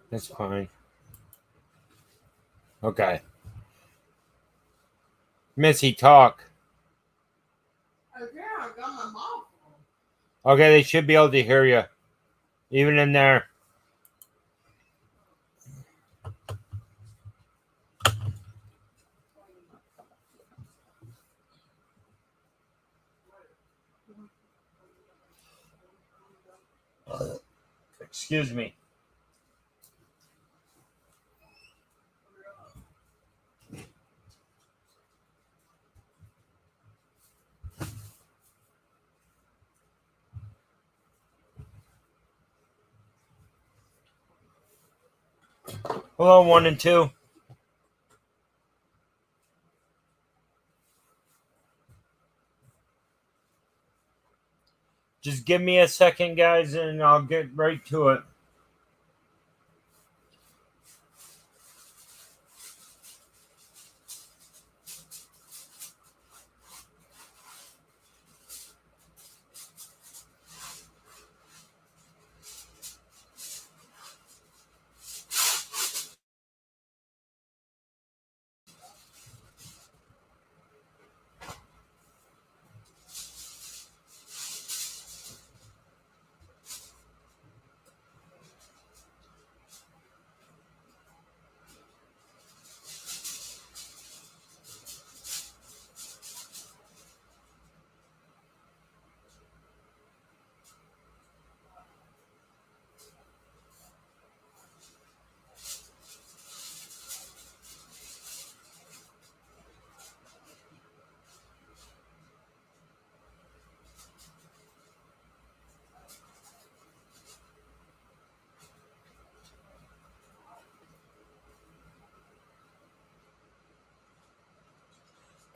That's fine. Okay. Missy, talk. Okay, they should be able to hear you. Even in there. Excuse me. Hello, 1 and 2. Just give me a second, guys, and I'll get right to it.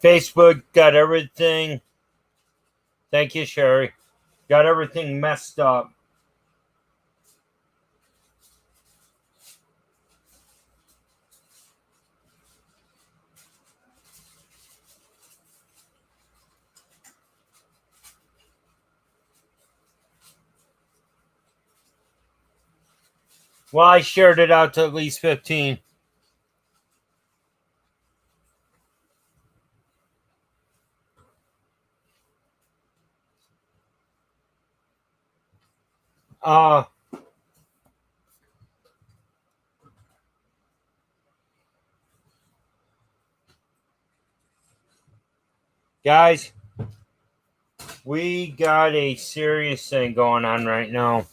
Facebook got everything. Thank you, Sherry. Got everything messed up. Well, I shared it out to at least 15. Guys, we got a serious thing going on right now.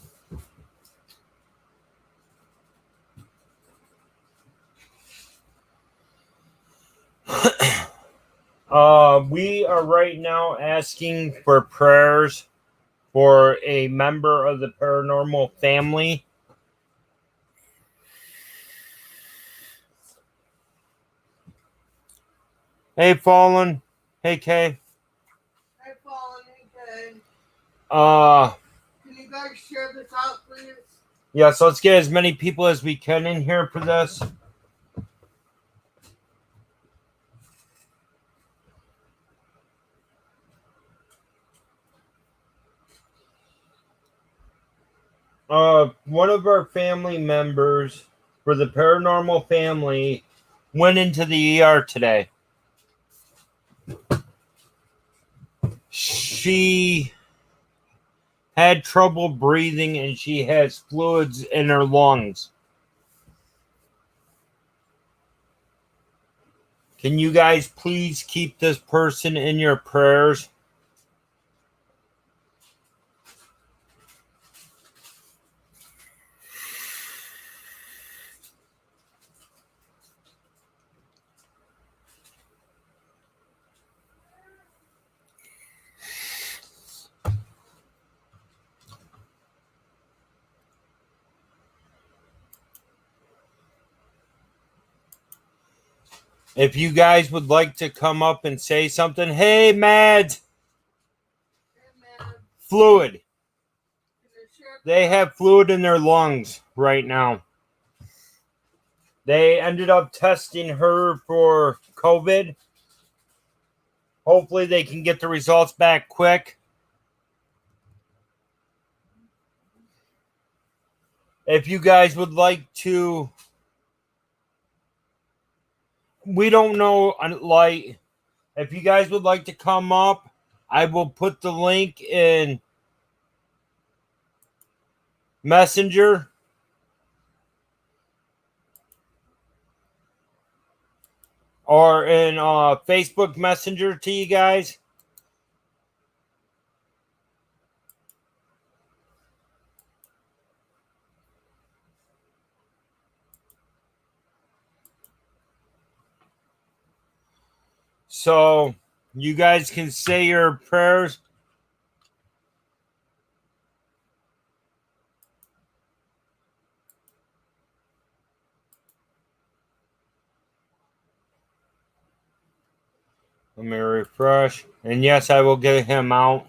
We are right now asking for prayers for a member of the paranormal family. Hey, Fallen. Hey, Kay. Hey, Fallen. Hey, Kay. Can you guys share this out, please? Yeah, so let's get as many people as we can in here for this. One of our family members for the paranormal family went into the ER today. She had trouble breathing and she has fluids in her lungs. Can you guys please keep this person in your prayers? If you guys would like to come up and say something, hey, Mads. Fluid. They have fluid in their lungs right now. They ended up testing her for COVID. Hopefully they can get the results back quick. if you guys would like to, we don't know, like, if you guys would like to come up, I will put the link in Messenger. Or in Facebook Messenger to you guys. So you guys can say your prayers. Let me refresh. And yes, I will get him out.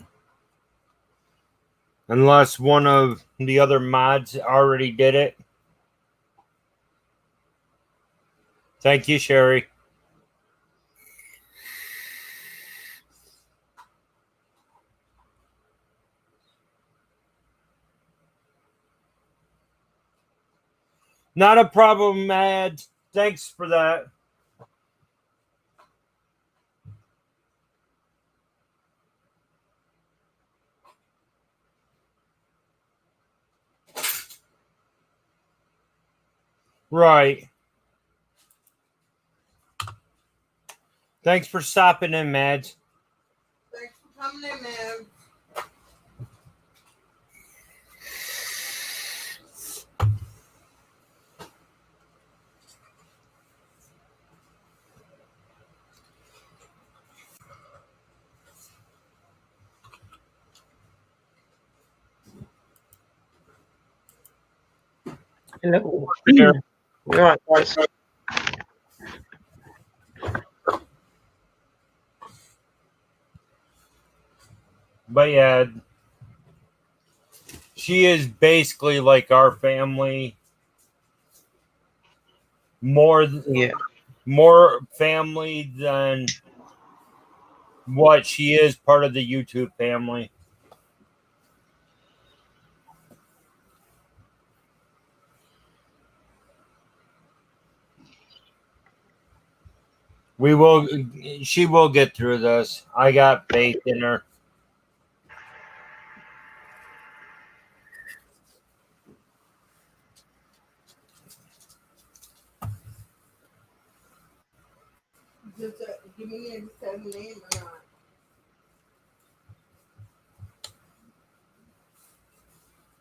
Unless one of the other mods already did it. Thank you, Sherry. Not a problem, Mad. Thanks for that. Right. Thanks for stopping in, Mads. Thanks for coming in, man. Hello. Here. You all right, guys? But yeah, she is basically like our family. More family than what she is part of the YouTube family. She will get through this. I got faith in her. Just give me a seven name or not.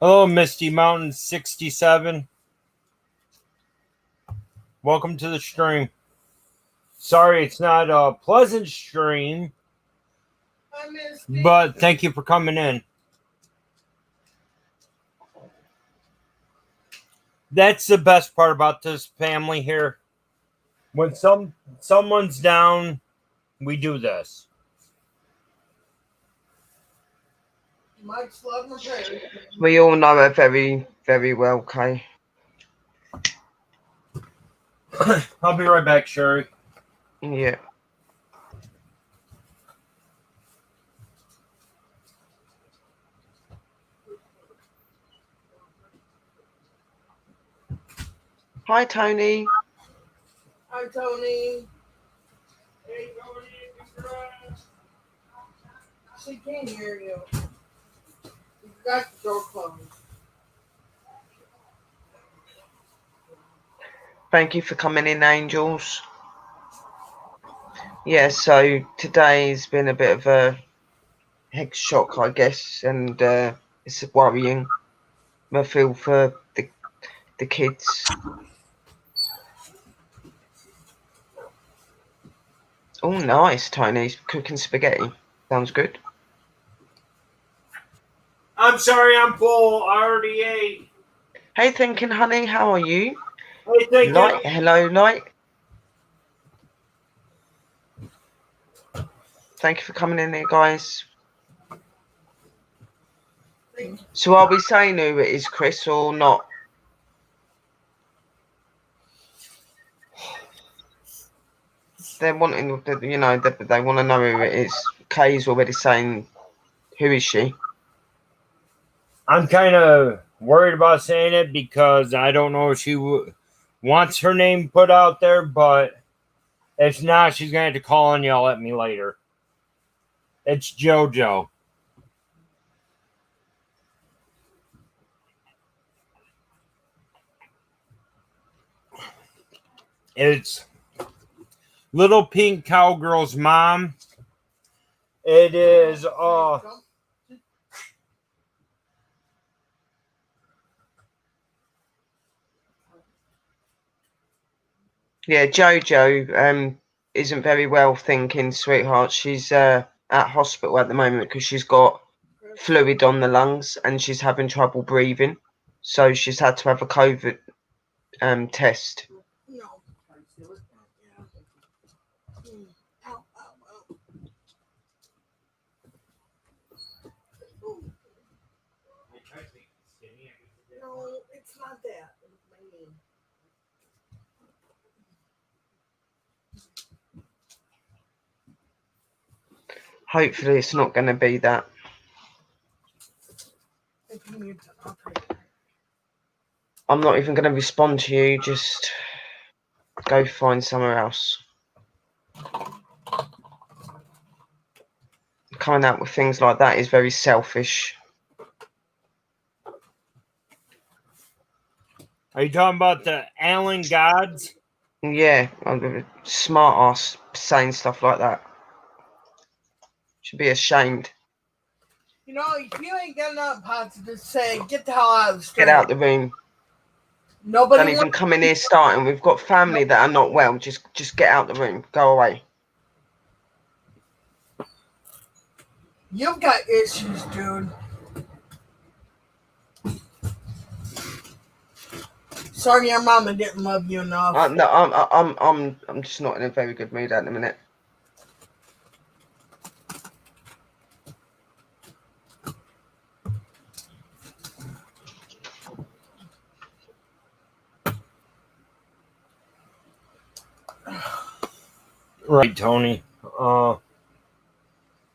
Hello, Misty Mountain 67. Welcome to the stream. Sorry, it's not a pleasant stream, I missed it. but thank you for coming in. That's the best part about this family here. When someone's down, we do this. Much love and prayer. We all know her very, very well, Kay. I'll be right back, Sherry. Yeah. Hi, Tony. Hi, Tony. Hey, Tony. She can't hear you. You got the door closed. Thank you for coming in, Angels. Yeah, so today's been a bit of a head shock, I guess, and it's worrying. I feel for the kids. Oh, nice, Tony's cooking spaghetti. Sounds good. I'm sorry, I'm full. I already ate. Hey, Thinking Honey, how are you? Hey, thank you. Light, hello, Light. Thank you for coming in here, guys. So are we saying who it is, Chris, or not? They're wanting, you know, they want to know who it is. Kay's already saying, who is she? I'm kind of worried about saying it because I don't know if she wants her name put out there, but if not, she's going to have to call and yell at me later. It's JoJo. It's Little Pink Cowgirl's mom. It is Yeah, Jojo isn't very well thinking, sweetheart. She's at hospital at the moment because she's got fluid on the lungs and she's having trouble breathing. So she's had to have a COVID test. No. Ow, ow, ow. No, it's not that. It's my knee. Hopefully it's not going to be that. If you need to, okay. I'm not even going to respond to you. Just go find somewhere else. Coming out with things like that is very selfish. Are you talking about the Allen Gods? Yeah, I'm a smart ass saying stuff like that. Should be ashamed. You know, if you ain't got nothing positive to say, get the hell out of the street. Get out the room. Nobody Don't even come in here starting. We've got family that are not well. Just get out the room. Go away. You've got issues, dude. Sorry, your mama didn't love you enough. No, I'm just not in a very good mood at the minute. Right, Tony.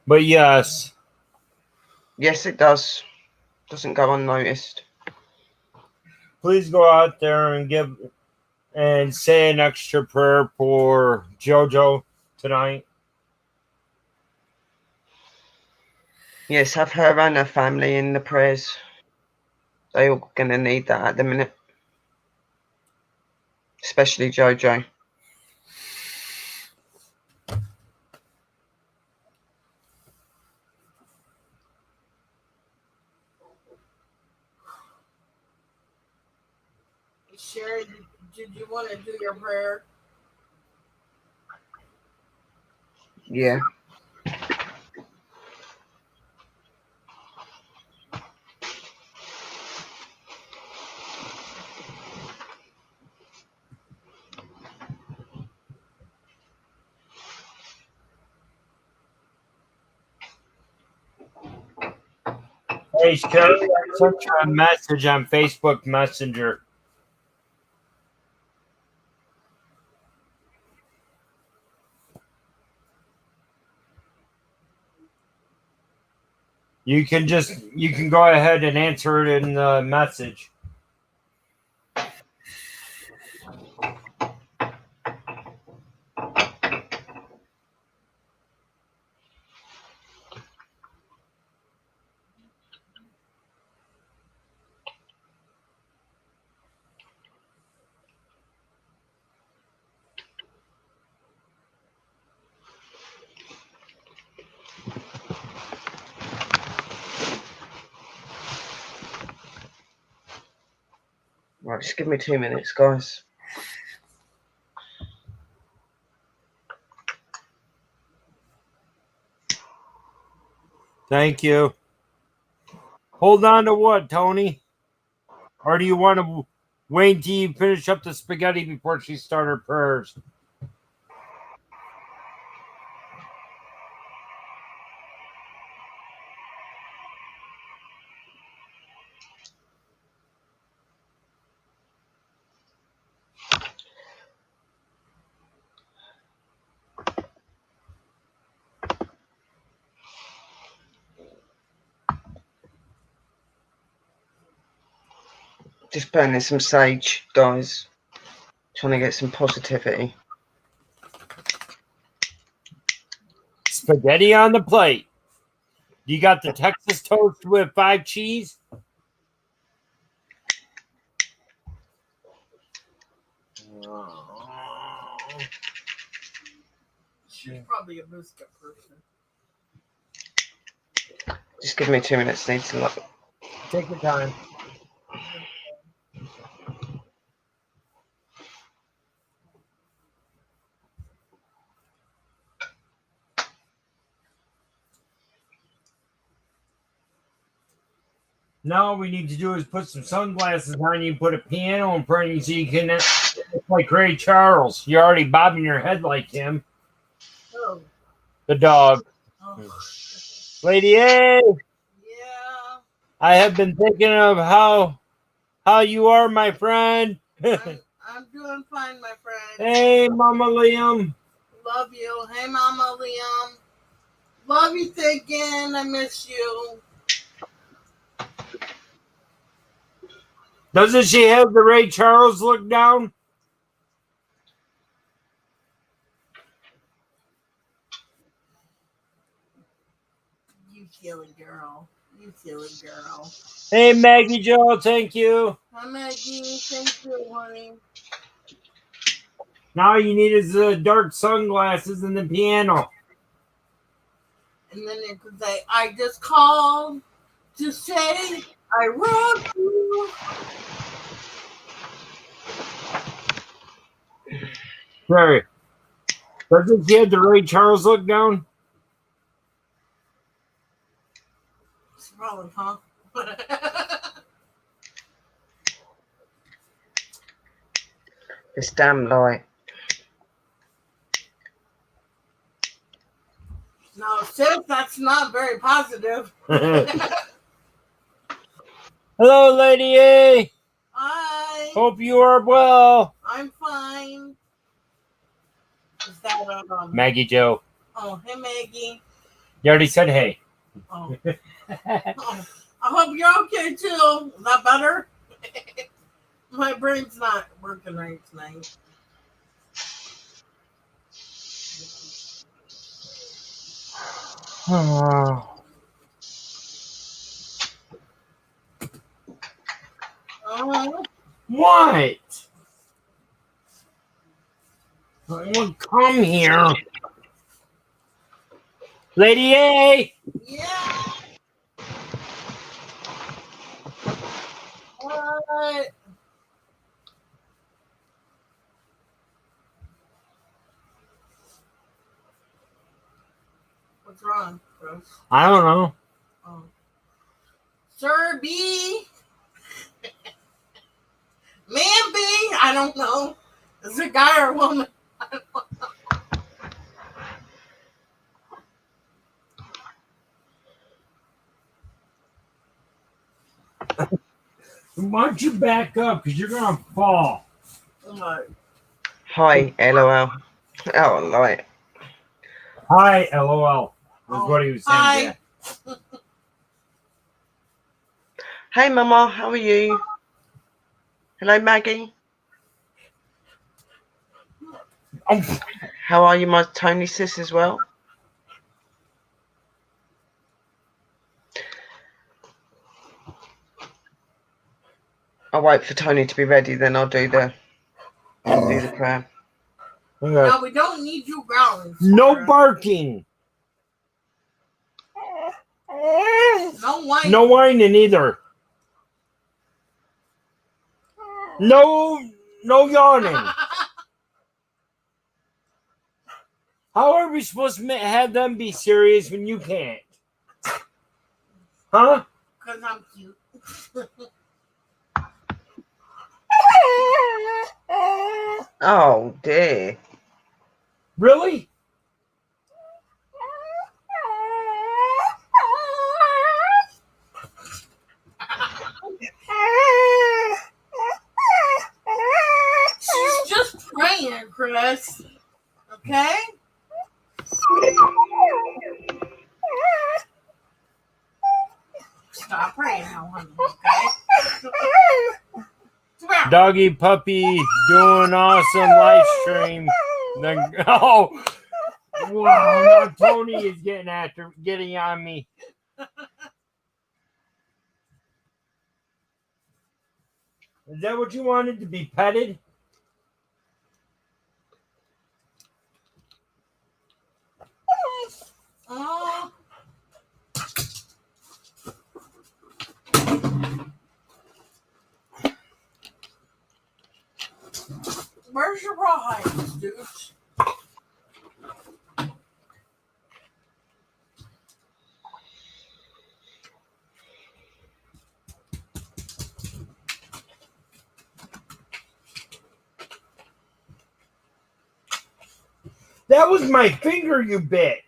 But yes. Yes, it does. Doesn't go unnoticed. Please go out there and say an extra prayer for JoJo tonight. Yes, have her and her family in the prayers. They all gonna need that at the minute. Especially JoJo. Sherry, did you want to do your prayer? Yeah. Hey, Sherry, I sent you a message on Facebook Messenger. You can go ahead and answer it in the message. Right, just give me 2 minutes, guys. Thank you. Hold on to what, Tony? Or do you want to wait until you finish up the spaghetti before she starts her prayers? Just burning some sage, guys. Trying to get some positivity. Spaghetti on the plate. You got the Texas toast with 5 cheese? She's probably a biscuit person. Just give me 2 minutes. Need to look. Take your time. Now all we need to do is put some sunglasses on you, put a piano in front of you so you can look like Ray Charles. You're already bobbing your head like him. Oh. The dog. Oh. Lady A, Yeah. I have been thinking of how you are, my friend. I'm doing fine, my friend. Hey, Mama Liam. Love you. Hey, Mama Liam. Love you, again. I miss you. Doesn't she have the Ray Charles look down? You silly girl. You silly girl. Hey, Maggie Joe, thank you. Hi, Maggie. Thank you, honey. Now all you need is the dark sunglasses and the piano. And then it could say, I just called to say I wrote you. Sorry. Doesn't she have the Ray Charles look down? What's wrong, huh? This damn light. No, sis, that's not very positive. Hello, Lady A. Hi. Hope you are well. I'm fine. Is that Maggie Joe. Oh, hey, Maggie. You already said hey. Oh. Oh, I hope you're okay too. Is that better? My brain's not working right tonight. Oh, What? Well, come here. Lady A. yeah. What? What's wrong, Chris? I don't know. Oh. Sir B. Man B. I don't know. Is it a guy or a woman? I don't know. Why don't you back up? Because you're going to fall. What? Hi, LOL. Oh, light. Hi, LOL. That's Oh, what he was saying. hi. Yeah. Hey, Mama. How are you? Hello, Maggie. Oh, How are you, my Tony sis, as well? I'll wait for Tony to be ready, then I'll do the prayer. okay. No, we don't need you growling. No Sarah. barking. No whining. No whining either. No yawning. How are we supposed to have them be serious when you can't? Huh? Because I'm cute. Oh, dear. Really? She's just praying, Chris. Okay? Stop praying now, honey. Okay? Doggy puppy doing awesome live stream. Then oh wow, now Tony is getting on me. Is that what you wanted, to be petted? Oh. Where's your rawhide, dude? That was my finger you bit.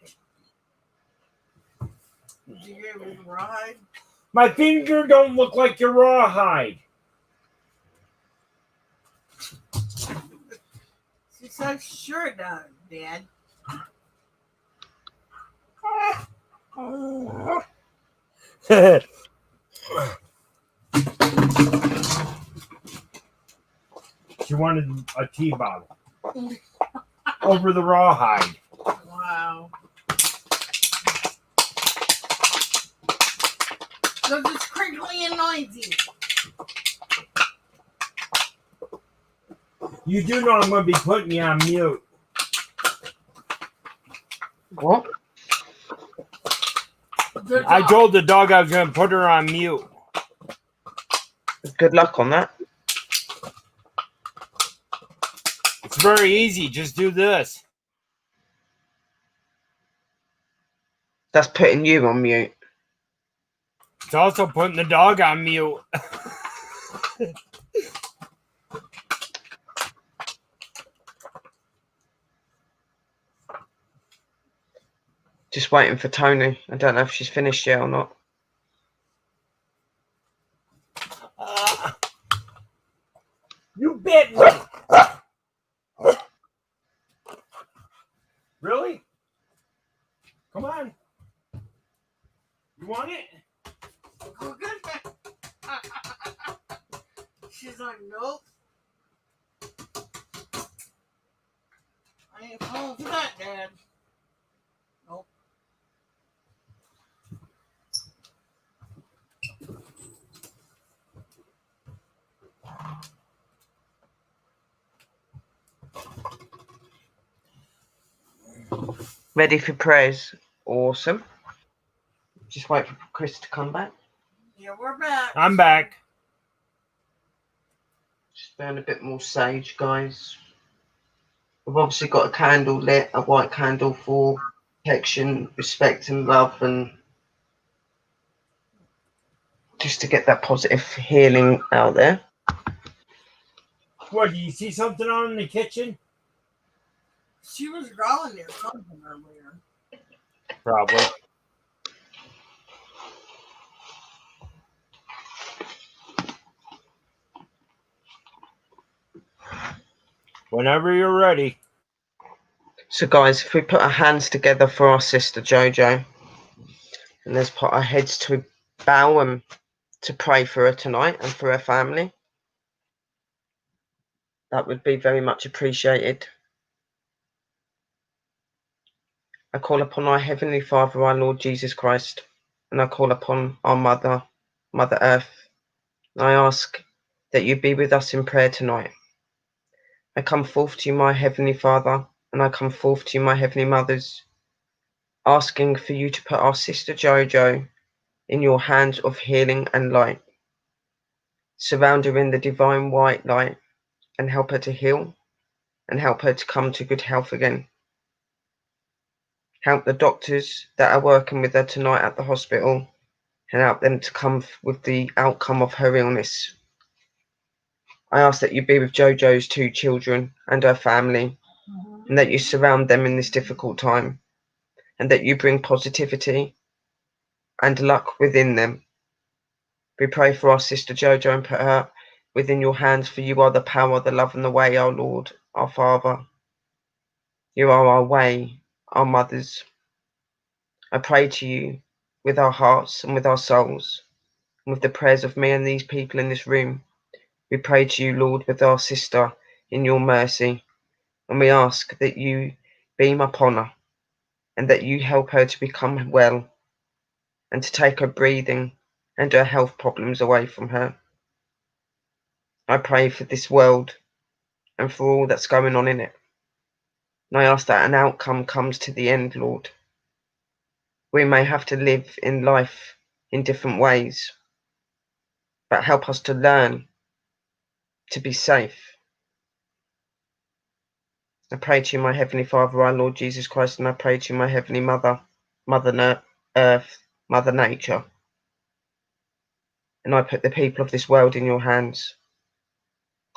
Did you give me the rawhide? My finger don't look like your rawhide. She said, sure it does, Dad. She wanted a tea bottle over the rawhide. Wow. Because it's crinkly and noisy. You do know I'm going to be putting you on mute. What? I told the dog I was going to put her on mute. Good luck on that. It's very easy. Just do this. That's putting you on mute. It's also putting the dog on mute. Just waiting for Tony. I don't know if she's finished yet or not. You bit me. Really? Come on. You want it? Go get that. She's like, nope. I ain't falling for that, Dad. Nope. Ready for prayers? Awesome. Just wait for Chris to come back. Yeah, we're back. I'm back. Just burn a bit more sage, guys. We've obviously got a candle lit, a white candle for protection, respect and love, and just to get that positive healing out there. What, do you see something on in the kitchen? She was growling near something earlier. Probably. Whenever you're ready. So guys, if we put our hands together for our sister Jojo, and let's put our heads to bow and to pray for her tonight and for her family, that would be very much appreciated. I call upon our Heavenly Father, our Lord Jesus Christ, and I call upon our Mother, Mother Earth. And I ask that you be with us in prayer tonight. I come forth to you, my Heavenly Father, and I come forth to you, my Heavenly Mothers, asking for you to put our sister Jojo in your hands of healing and light. Surround her in the divine white light and help her to heal and help her to come to good health again. Help the doctors that are working with her tonight at the hospital and help them to come with the outcome of her illness. I ask that you be with Jojo's 2 children and her family, and that you surround them in this difficult time, and that you bring positivity and luck within them. We pray for our sister Jojo and put her within your hands, for you are the power, the love and the way, our Lord, our Father. You are our way, our mothers. I pray to you with our hearts and with our souls, and with the prayers of me and these people in this room, We pray to you, Lord, with our sister in your mercy, and we ask that you beam upon her and that you help her to become well and to take her breathing and her health problems away from her. I pray for this world and for all that's going on in it. And I ask that an outcome comes to the end, Lord. We may have to live in life in different ways, but help us to learn to be safe. I pray to you, my Heavenly Father, our Lord Jesus Christ, and I pray to you, my Heavenly Mother, Mother Earth, Mother Nature. And I put the people of this world in your hands.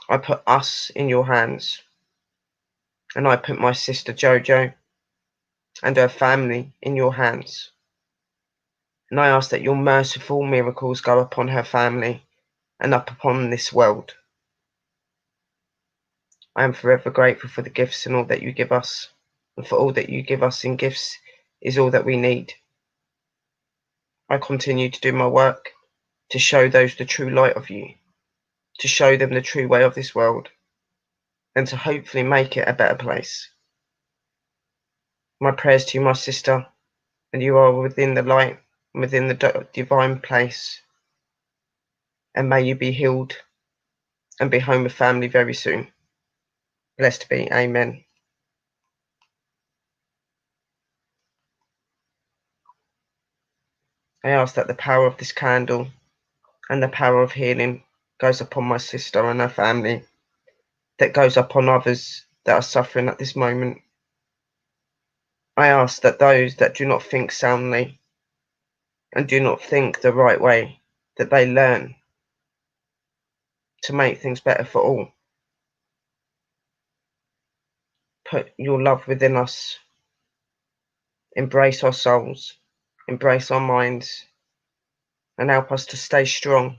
I put us in your hands. And I put my sister Jojo and her family in your hands. And I ask that your merciful miracles go upon her family and up upon this world. I am forever grateful for the gifts and all that you give us. And for all that you give us in gifts is all that we need. I continue to do my work to show those the true light of you, to show them the true way of this world, and to hopefully make it a better place. My prayers to you, my sister, and you are within the light, within the divine place, and may you be healed and be home with family very soon. Blessed be. Amen. I ask that the power of this candle and the power of healing goes upon my sister and her family, that goes upon others that are suffering at this moment. I ask that those that do not think soundly and do not think the right way, that they learn to make things better for all. Put your love within us. Embrace our souls, embrace our minds, and help us to stay strong.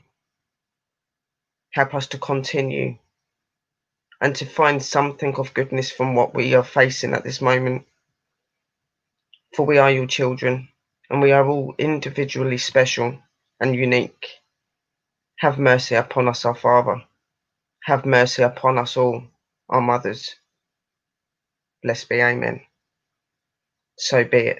Help us to continue and to find something of goodness from what we are facing at this moment. For we are your children, and we are all individually special and unique. Have mercy upon us, our Father. Have mercy upon us all, our mothers. Blessed be. Amen. So be it.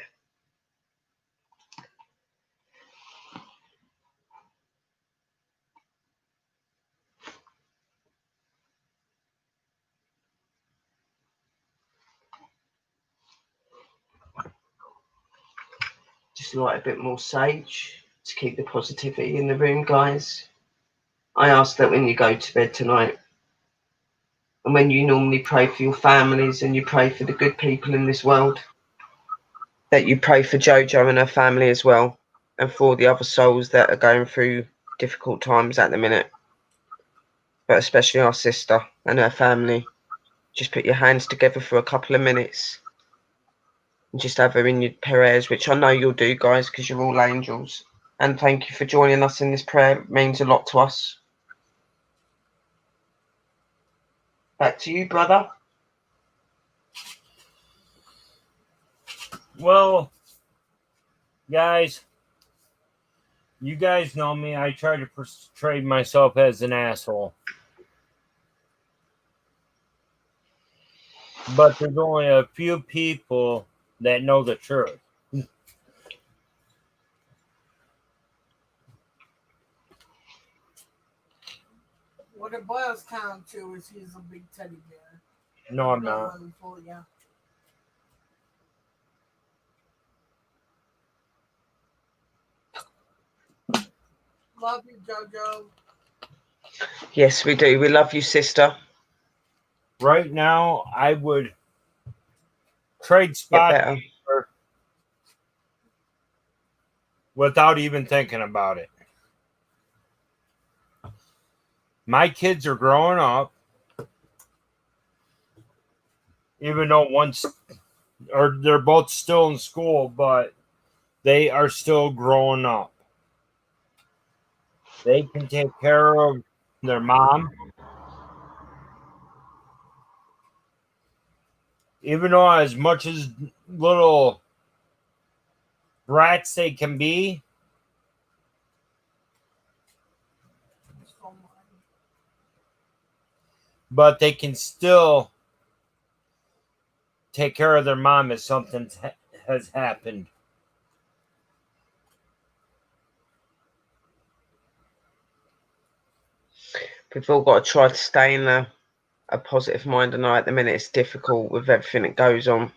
Just light a bit more sage to keep the positivity in the room, guys. I ask that when you go to bed tonight, and when you normally pray for your families and you pray for the good people in this world, that you pray for Jojo and her family as well, and for all the other souls that are going through difficult times at the minute, but especially our sister and her family. Just put your hands together for a couple of minutes and just have her in your prayers, which I know you'll do, guys, because you're all angels. And thank you for joining us in this prayer. It means a lot to us. Back to you, brother. Well, guys, you guys know me. I try to portray myself as an asshole. But there's only a few people that know the truth. What it boils down to is he's a big teddy bear. No, I'm not. Yeah. Love you, JoJo. Yes, we do. We love you, sister. Right now, I would trade Get spots better. without even thinking about it. My kids are growing up, even though they're both still in school, but they are still growing up. They can take care of their mom. Even though as much as little brats they can be, but they can still take care of their mom if something has happened. We've all got to try to stay in a positive mind. I know at the minute it's difficult with everything that goes on,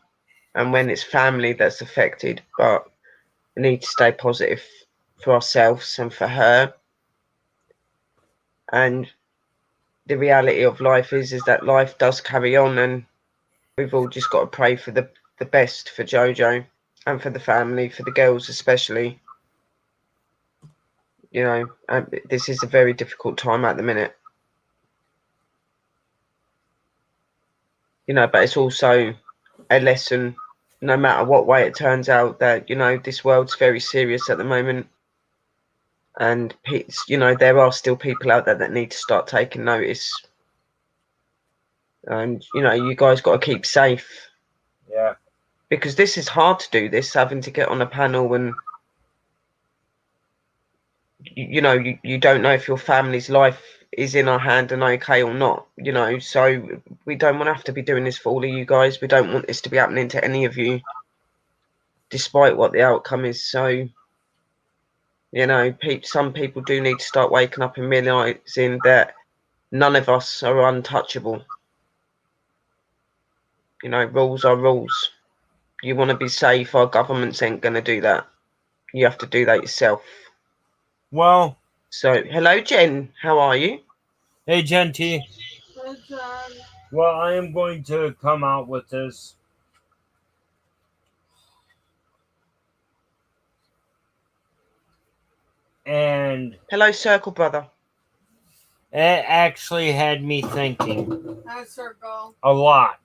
and when it's family that's affected, but we need to stay positive for ourselves and for her. And the reality of life is that life does carry on, and we've all just got to pray for the best for Jojo and for the family, for the girls especially. You know, this is a very difficult time at the minute. You know, but it's also a lesson, no matter what way it turns out, that, you know, this world's very serious at the moment. And, you know, there are still people out there that need to start taking notice. And, you know, you guys got to keep safe. Yeah. Because this is hard to do, this, having to get on a panel and, you know, you don't know if your family's life is in our hand and okay or not, you know. So we don't want to have to be doing this for all of you guys. We don't want this to be happening to any of you, despite what the outcome is. So, you know, some people do need to start waking up and realising that none of us are untouchable. You know, rules are rules. You want to be safe, our governments ain't going to do that. You have to do that yourself. Well. So, hello, Jen. How are you? Hey, Jen T. Hey, John. Well, I am going to come out with this. And hello, Circle Brother. It actually had me thinking. Hi, Circle. A lot.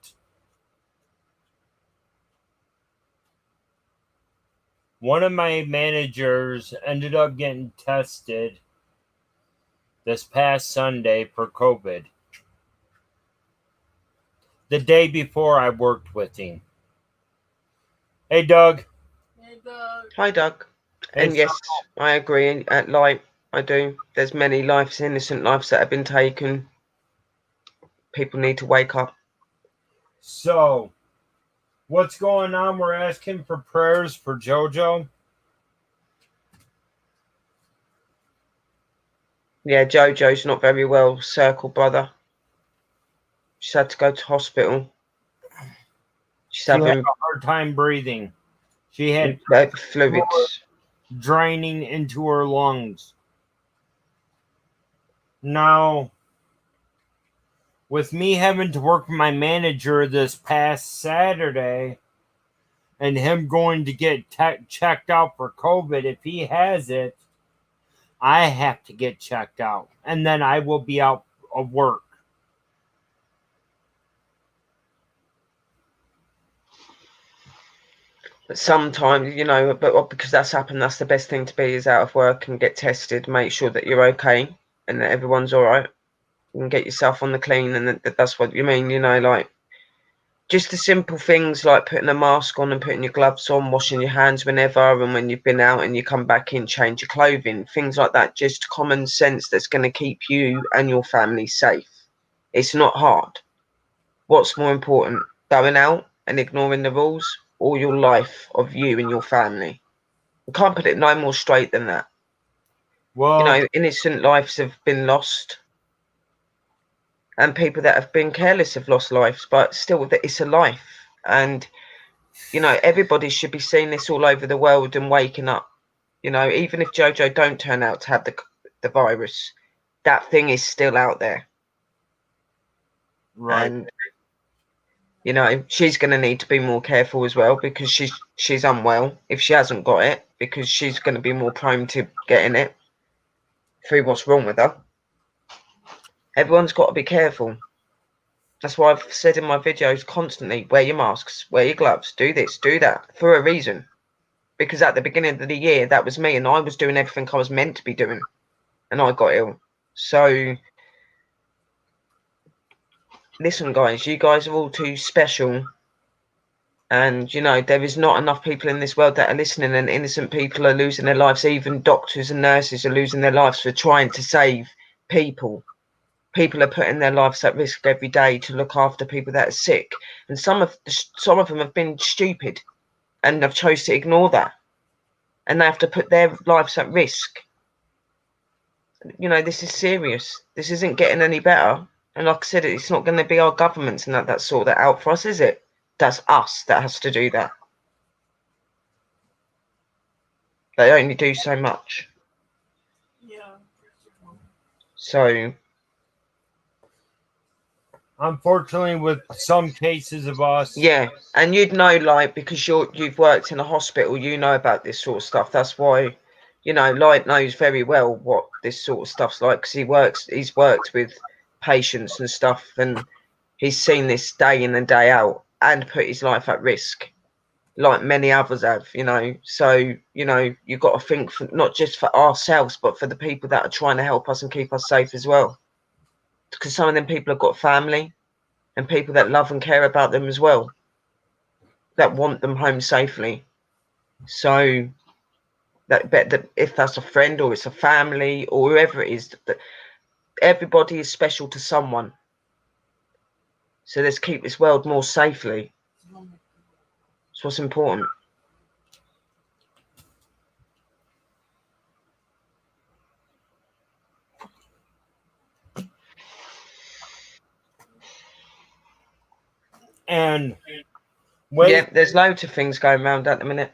One of my managers ended up getting tested this past Sunday for COVID. The day before I worked with him. Hey, Doug. Hey, Doug. Hi, Doug. Hey, and yes, I agree. At light, I do. There's many lives, innocent lives that have been taken. People need to wake up. So, what's going on? We're asking for prayers for Jojo. Yeah, Jojo's not very well, Circle Brother. She's had to go to hospital. She had a hard time breathing. She had fluids draining into her lungs. Now, with me having to work with my manager this past Saturday and him going to get checked out for COVID, if he has it, I have to get checked out. And then I will be out of work. But sometimes, you know, but because that's happened, that's the best thing to be, is out of work and get tested, make sure that you're okay and that everyone's all right. You can get yourself on the clean, and that's what you mean, you know, like just the simple things like putting a mask on and putting your gloves on, washing your hands whenever, and when you've been out and you come back in, change your clothing, things like that. Just common sense that's going to keep you and your family safe. It's not hard. What's more important, going out and ignoring the rules, or your life of you and your family? We can't put it no more straight than that. Well, you know, innocent lives have been lost. And people that have been careless have lost lives, but still, it's a life. And, you know, everybody should be seeing this all over the world and waking up. You know, even if Jojo don't turn out to have the virus, that thing is still out there. Right. And, you know, she's going to need to be more careful as well, because she's unwell if she hasn't got it, because she's going to be more prone to getting it through what's wrong with her. Everyone's got to be careful. That's why I've said in my videos constantly, wear your masks, wear your gloves, do this, do that, for a reason. Because at the beginning of the year, that was me, and I was doing everything I was meant to be doing, and I got ill. So, listen, guys, you guys are all too special. And, you know, there is not enough people in this world that are listening, and innocent people are losing their lives. Even doctors and nurses are losing their lives for trying to save people. People are putting their lives at risk every day to look after people that are sick, and some of them have been stupid and have chose to ignore that, and they have to put their lives at risk. You know, this is serious. This isn't getting any better. And like I said, it's not going to be our governments and that sort that out for us, is it? That's us that has to do that. They only do so much. Yeah. So, unfortunately, with some cases of us, yeah, and you'd know, like, because you've worked in a hospital, you know about this sort of stuff. That's why, you know, Light knows very well what this sort of stuff's like, because he's worked with patients and stuff, and he's seen this day in and day out and put his life at risk, like many others have, you know. So, you know, you've got to think for, not just for ourselves, but for the people that are trying to help us and keep us safe as well. Because some of them people have got family and people that love and care about them as well, that want them home safely. So that if that's a friend or it's a family or whoever it is, that everybody is special to someone. So let's keep this world more safely. That's what's important. and wait, Yeah, there's loads of things going around at the minute.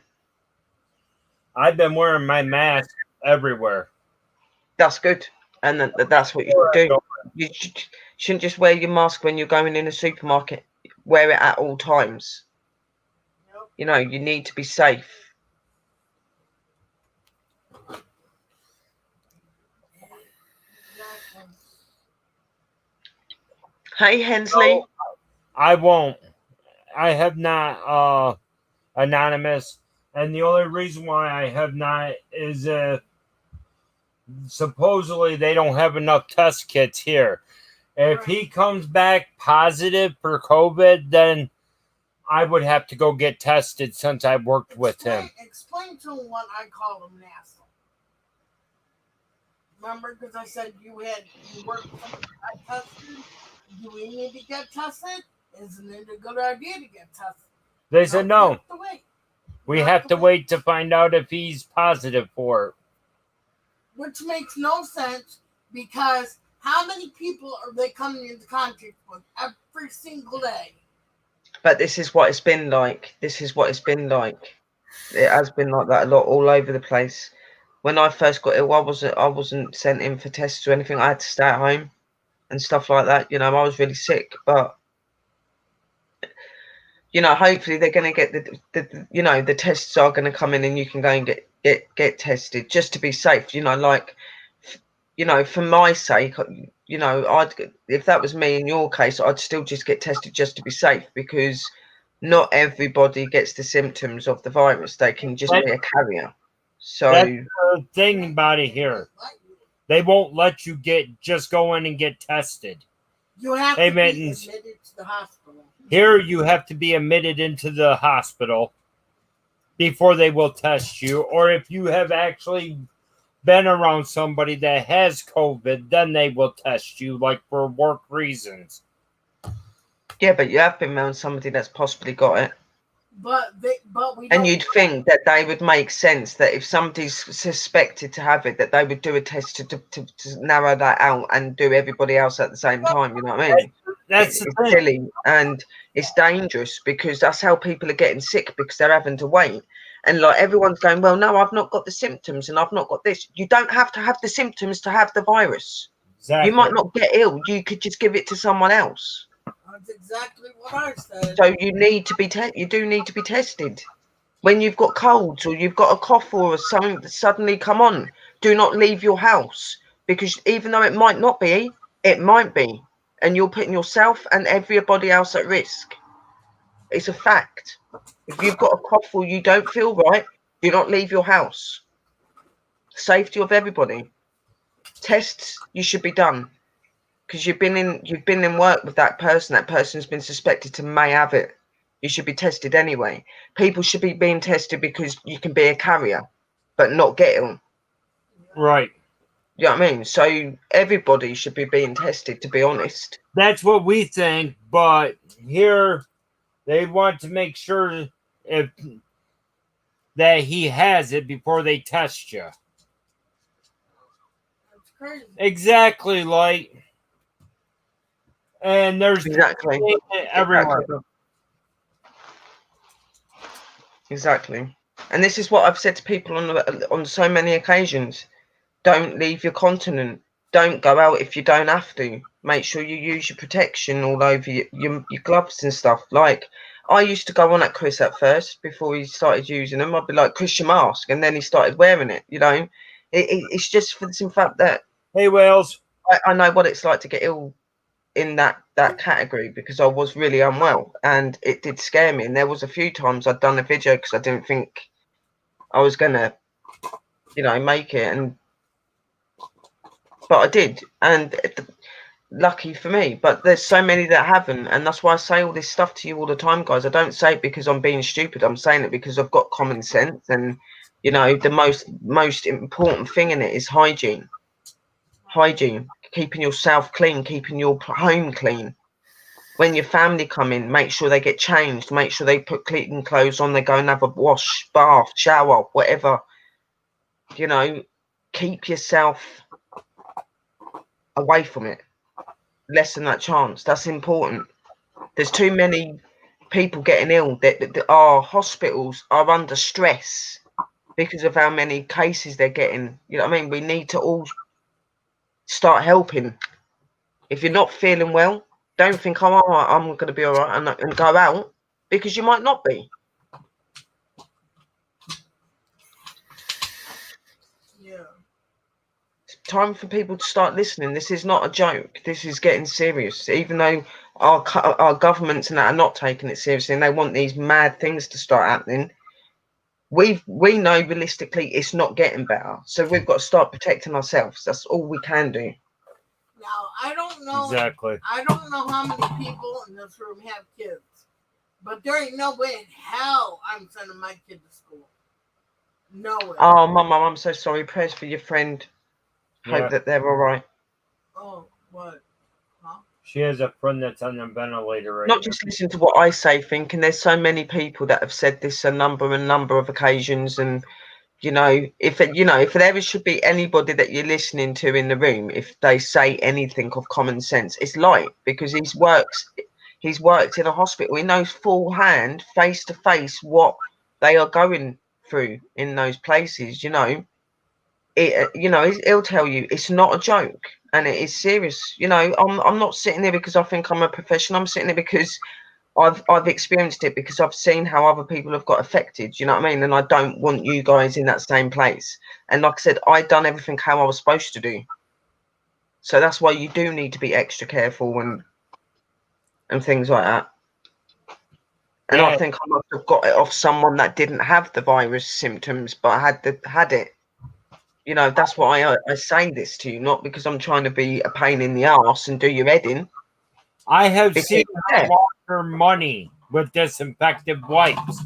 I've been wearing my mask everywhere. That's good, and that's what you should do. You shouldn't just wear your mask when you're going in a supermarket. Wear it at all times. You know, you need to be safe. Hey, Hensley. No, I won't. I have not anonymous, and the only reason why I have not is supposedly they don't have enough test kits here. If he comes back positive for COVID, then I would have to go get tested since I worked with him. Explain to him what I call him nasty. Remember, because I said you worked with somebody that got tested. Do we need to get tested? Isn't it a good idea to get tested? They said no. We have to wait to find out if he's positive for it. Which makes no sense, because how many people are they coming into contact with every single day? But this is what it's been like. This is what it's been like. It has been like that a lot all over the place. When I first got ill, I wasn't sent in for tests or anything. I had to stay at home and stuff like that. You know, I was really sick, but you know, hopefully they're going to get the you know, the tests are going to come in and you can go and get tested just to be safe. You know, like, you know, for my sake, you know, if that was me in your case, I'd still just get tested just to be safe, because not everybody gets the symptoms of the virus. They can just be a carrier. So that's the thing about it here. They won't let you just go in and get tested. You have to be admitted to the hospital. Here you have to be admitted into the hospital before they will test you. Or if you have actually been around somebody that has COVID, then they will test you, like for work reasons. Yeah, but you have been around somebody that's possibly got it. But we don't. And you'd think that they would make sense that if somebody's suspected to have it, that they would do a test to narrow that out and do everybody else at the same time. You know what I mean? That's it's silly and it's dangerous, because that's how people are getting sick, because they're having to wait. And like, everyone's going, well, no, I've not got the symptoms and I've not got this. You don't have to have the symptoms to have the virus. Exactly. You might not get ill. You could just give it to someone else. That's exactly what I said. So you need to be you do need to be tested. When you've got colds or you've got a cough or something that suddenly come on, do not leave your house, because even though it might not be, it might be. And you're putting yourself and everybody else at risk. It's a fact. If you've got a cough or you don't feel right, do not leave your house. Safety of everybody. Tests, you should be done, because you've been in work with that person. That person's been suspected to may have it. You should be tested anyway. People should be being tested because you can be a carrier, but not get ill. Right. You know what I mean? So everybody should be being tested, to be honest. That's what we think, but here they want to make sure if that he has it before they test you. That's crazy. Exactly, like, and there's Exactly. everywhere. Exactly. And this is what I've said to people on so many occasions. Don't leave your continent. Don't go out if you don't have to. Make sure you use your protection all over your gloves and stuff. Like, I used to go on at Chris at first before he started using them. I'd be like, Chris, your mask. And then he started wearing it, you know. It's just for the simple fact that Hey, Wales. I know what it's like to get ill in that category, because I was really unwell and it did scare me. And there was a few times I'd done a video because I didn't think I was gonna, you know, make it, but I did, and lucky for me. But there's so many that haven't, and that's why I say all this stuff to you all the time, guys. I don't say it because I'm being stupid. I'm saying it because I've got common sense, and you know, the most important thing in it is hygiene. Hygiene, keeping yourself clean, keeping your home clean. When your family come in, make sure they get changed, make sure they put clean clothes on, they go and have a wash, bath, shower, whatever. You know, keep yourself away from it. Lessen that chance. That's important. There's too many people getting ill. That our hospitals are under stress because of how many cases they're getting. You know what I mean? We need to all start helping. If you're not feeling well, don't think, oh, I'm going to be all right, and go out, because you might not be. Yeah. It's time for people to start listening. This is not a joke. This is getting serious. Even though our governments and that are not taking it seriously, and they want these mad things to start happening, we know realistically it's not getting better. So we've got to start protecting ourselves. That's all we can do. Now, I don't know. Exactly. I don't know how many people in this room have kids, but there ain't no way in hell I'm sending my kid to school. No way. Oh, Mum, I'm so sorry. Prayers for your friend. Hope that they're all right. Oh, what? Huh? She has a friend that's on the ventilator right Not just listen to what I say, thinking there's so many people that have said this a number of occasions, and you know, if there should be anybody that you're listening to in the room, if they say anything of common sense, it's Light, because he's worked in a hospital. He knows full hand, face to face, what they are going through in those places. You know, he'll tell you it's not a joke, and it is serious. You know, I'm not sitting here because I think I'm a professional. I'm sitting here because I've experienced it, because I've seen how other people have got affected, you know what I mean? And I don't want you guys in that same place. And like I said, I done everything how I was supposed to do. So that's why you do need to be extra careful and things like that. And I think I must have got it off someone that didn't have the virus symptoms, but had it. You know, that's why I say this to you, not because I'm trying to be a pain in the arse and do your head in. I have seen her lost her money with disinfectant wipes.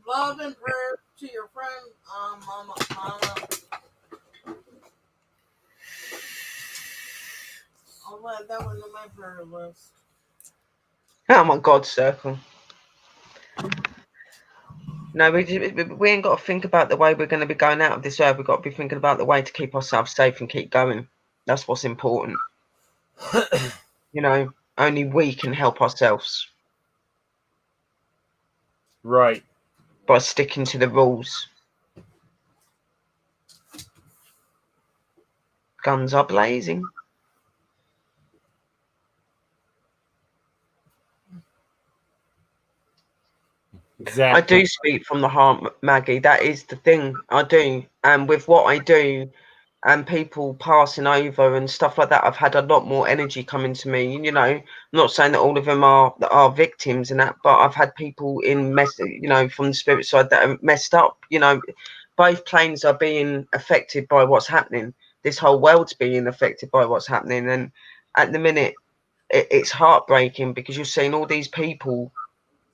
Love and prayer to your friend, Mama. I'll let that one on my prayer list. Oh my God, Circle. No, we ain't got to think about the way we're going to be going out of this earth. We've got to be thinking about the way to keep ourselves safe and keep going. That's what's important. You know, only we can help ourselves. Right. By sticking to the rules. Guns are blazing. Exactly. I do speak from the heart, Maggie. That is the thing I do. And with what I do and people passing over and stuff like that, I've had a lot more energy coming to me. You know, I'm not saying that all of them are victims and that, but I've had people from the spirit side that are messed up. You know, both planes are being affected by what's happening. This whole world's being affected by what's happening. And at the minute, it's heartbreaking, because you're seeing all these people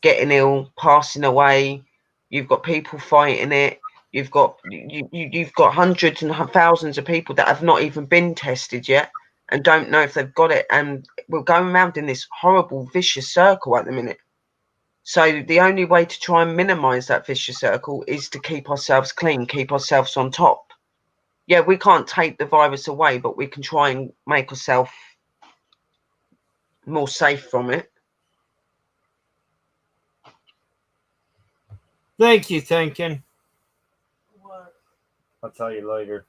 getting ill, passing away. You've got people fighting it. You've got you've got hundreds and thousands of people that have not even been tested yet and don't know if they've got it, and we're going around in this horrible vicious circle at the minute. So the only way to try and minimize that vicious circle is to keep ourselves clean, keep ourselves on top. Yeah, we can't take the virus away, but we can try and make ourselves more safe from it. Thank you, thinking. What? I'll tell you later.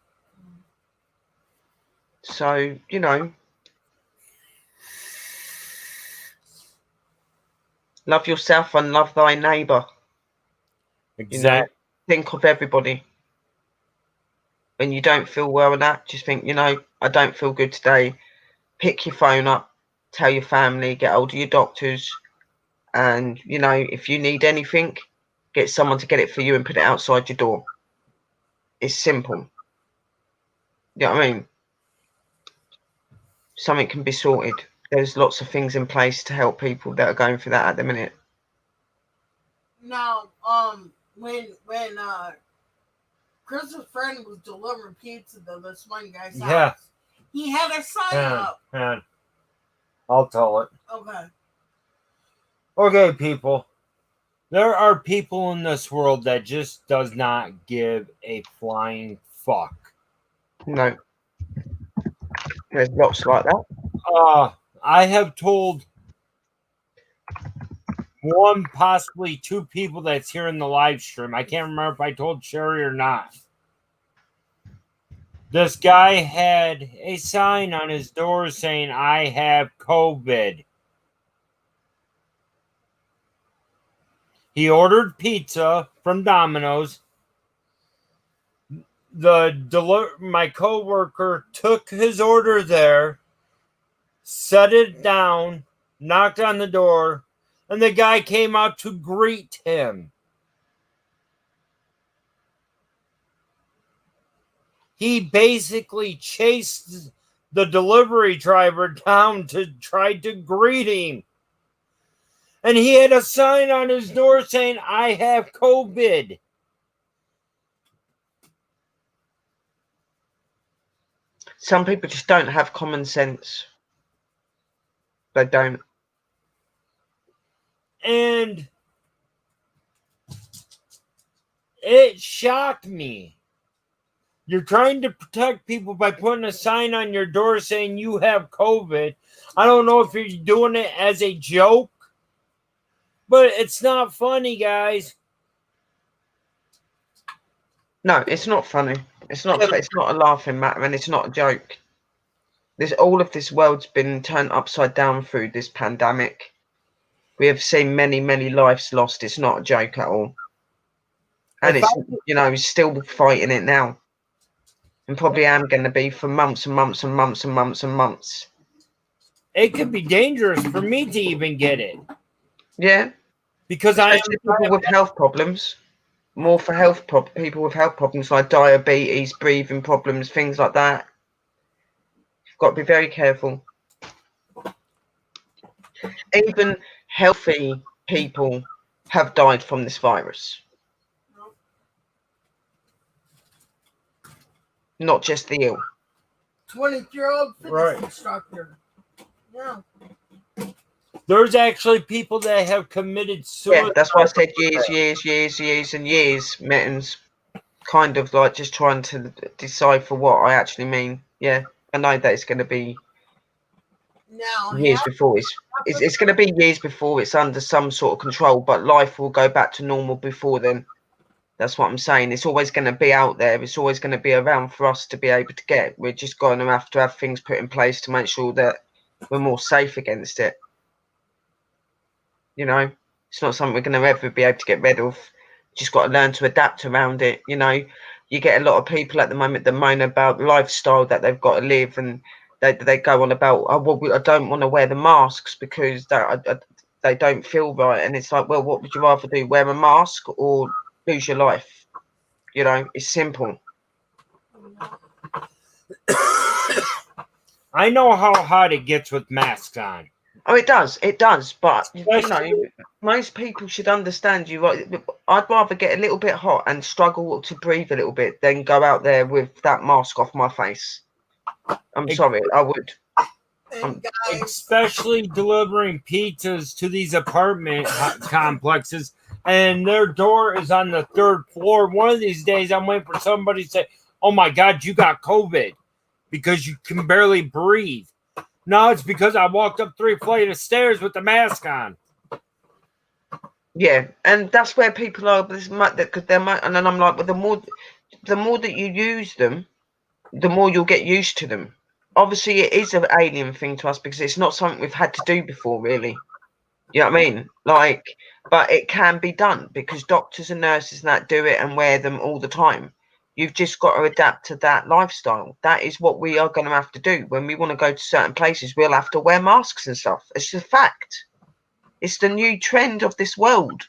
So, you know, love yourself and love thy neighbour. Exactly. Think of everybody. When you don't feel well and that, just think, I don't feel good today. Pick your phone up, tell your family, get hold of your doctors, and, if you need anything, get someone to get it for you and put it outside your door. It's simple. You know what I mean? Something can be sorted. There's lots of things in place to help people that are going through that at the minute. Now, when Chris's friend was delivering pizza to this one guy's house, he had a sign up. I'll tell it. Okay, people. There are people in this world that just does not give a flying fuck. No. There's lots like that. I have told one, possibly two people that's here in the live stream. I can't remember if I told Sherry or not. This guy had a sign on his door saying, "I have COVID." He ordered pizza from Domino's. My coworker took his order there, set it down, knocked on the door, and the guy came out to greet him. He basically chased the delivery driver down to try to greet him. And he had a sign on his door saying, "I have COVID." Some people just don't have common sense. They don't. And it shocked me. You're trying to protect people by putting a sign on your door saying you have COVID. I don't know if you're doing it as a joke, but it's not funny, guys. No, it's not funny. It's not a laughing matter, and it's not a joke. All of this world's been turned upside down through this pandemic. We have seen many, many lives lost. It's not a joke at all. And it's still fighting it now. And probably am going to be for months and months and months and months and months. It could be dangerous for me to even get it. Yeah. Because people with health problems. More for people with health problems like diabetes, breathing problems, things like that. You've got to be very careful. Even healthy people have died from this virus. Not just the ill. 20-year-old fitness instructor. Yeah. There's actually people that have committed suicide. Yeah, that's why I said years and years, Mittens. Kind of like just trying to decipher what I actually mean. Yeah, I know that it's going to be years before it's going to be years before it's under some sort of control, but life will go back to normal before then. That's what I'm saying. It's always going to be out there. It's always going to be around for us to be able to get. We're just going to have things put in place to make sure that we're more safe against it. It's not something we're going to ever be able to get rid of. Just got to learn to adapt around it. You get a lot of people at the moment that moan about lifestyle that they've got to live, and they go on about, I don't want to wear the masks because they don't feel right. And it's like, well, what would you rather do? Wear a mask or lose your life? It's simple. I know how hot it gets with masks on. Oh, it does. It does. But Especially- most people should understand you. I'd rather get a little bit hot and struggle to breathe a little bit than go out there with that mask off my face. I'm sorry, I would. And guys, Especially delivering pizzas to these apartment complexes, and their door is on the 3rd floor. One of these days, I'm waiting for somebody to say, "Oh my God, you got COVID," because you can barely breathe. No, it's because I walked up 3 flights of stairs with the mask on. Yeah, and that's where people are. Because they're, and then I'm like, well, the more that you use them, the more you'll get used to them. Obviously, it is an alien thing to us because it's not something we've had to do before, really. You know what I mean? Like, but it can be done because doctors and nurses and that do it and wear them all the time. You've just got to adapt to that lifestyle. That is what we are going to have to do. When we want to go to certain places, we'll have to wear masks and stuff. It's a fact. It's the new trend of this world.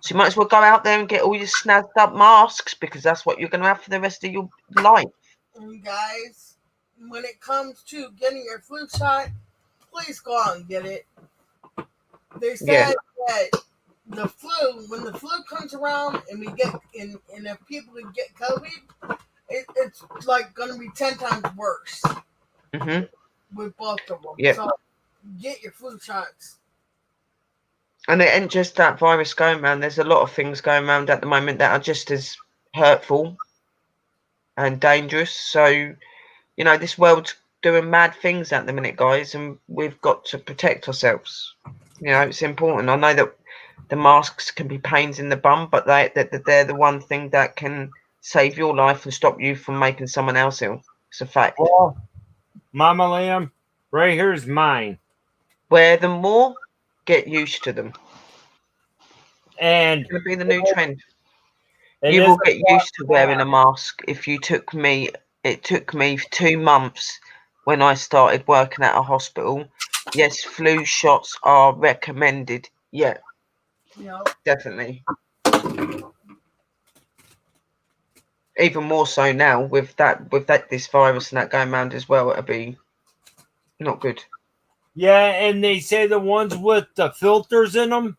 So you might as well go out there and get all your snazzed up masks because that's what you're going to have for the rest of your life. and guys, when it comes to getting your flu shot, please go out and get it. They said that the flu, when the flu comes around and we get and if people get COVID, it's like going to be 10 times worse with both of them. Yeah. So get your flu shots. And it ain't just that virus going around. There's a lot of things going around at the moment that are just as hurtful and dangerous. So, this world's doing mad things at the minute, guys, and we've got to protect ourselves. It's important. I know that the masks can be pains in the bum, but they're the one thing that can save your life and stop you from making someone else ill. It's a fact. Well, Mama Lamb, right here's mine. Wear them more, get used to them. And It's going to be the new trend. it You is will a get used to wearing fact. a mask. It took me 2 months when I started working at a hospital. Yes, flu shots are recommended. Yeah, definitely. Even more so now with this virus and that going around as well, it'll be not good. Yeah, and they say the ones with the filters in them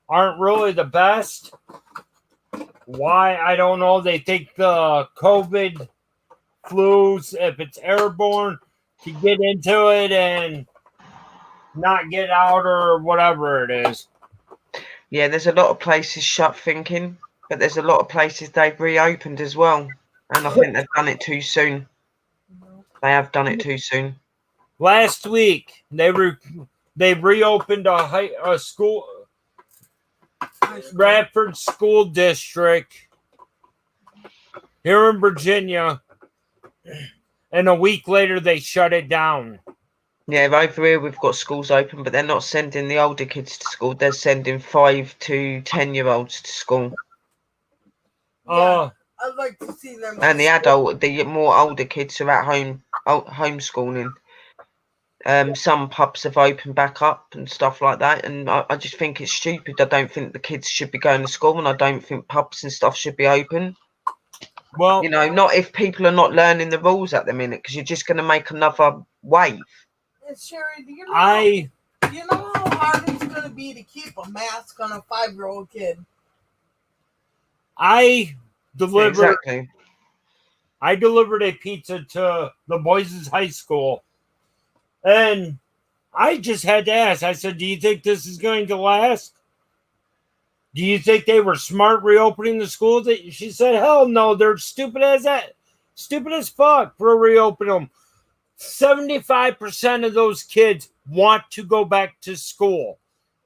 aren't really the best. Why? I don't know. They think the COVID flus, if it's airborne, to get into it and not get out or whatever it is. Yeah, there's a lot of places shut thinking, but there's a lot of places they've reopened as well. And I think they've done it too soon. They have done it too soon. Last week, they reopened a school, Radford School District here in Virginia, and a week later they shut it down. Yeah, over here we've got schools open, but they're not sending the older kids to school. They're sending 5 to 10-year-olds to school. I'd like to see them. And the more older kids are at home, homeschooling. Some pubs have opened back up and stuff like that, and I just think it's stupid. I don't think the kids should be going to school, and I don't think pubs and stuff should be open. Well, not if people are not learning the rules at the minute, because you're just going to make another wave. And Sherry, do you know how hard it's going to be to keep a mask on a 5-year-old kid? I delivered Exactly. a pizza to the boys' high school, and I just had to ask. I said, "Do you think this is going to last? Do you think they were smart reopening the schools?" She said, "Hell no, they're stupid as fuck for reopening them." 75% of those kids want to go back to school,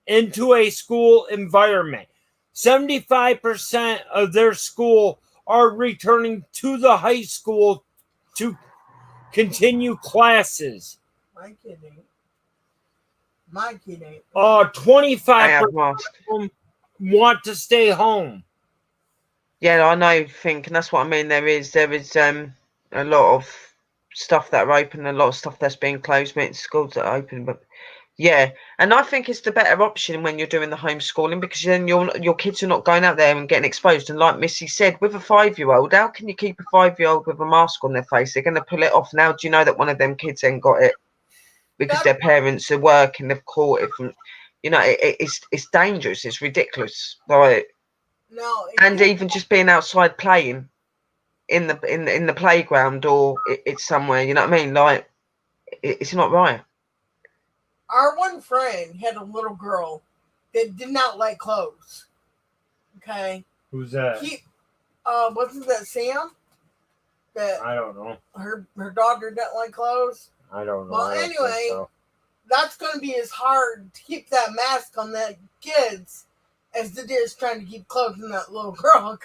into a school environment. 75% of their school are returning to the high school to continue classes. My kid ain't. 25% of them want to stay home. Yeah, I know. And that's what I mean. There is a lot of stuff that are open, a lot of stuff that's being closed. Schools that are open, but yeah, and I think it's the better option when you're doing the homeschooling, because then your kids are not going out there and getting exposed. And like Missy said, with a 5-year-old, how can you keep a 5-year-old with a mask on their face? They're going to pull it off. Now, do you know that one of them kids ain't got it? because That- their parents are working, they've caught it from, it's dangerous, it's ridiculous. Like, no, and even just being outside playing in the playground, or it's somewhere, you know what I mean? Like, it's not right. our one friend had a little girl that did not like clothes. Okay, Who's that? wasn't that Sam? That I don't know. her daughter didn't like clothes. I don't know. Well, I don't think anyway, so. That's going to be as hard to keep that mask on that kids as it is trying to keep clothes on that little girl.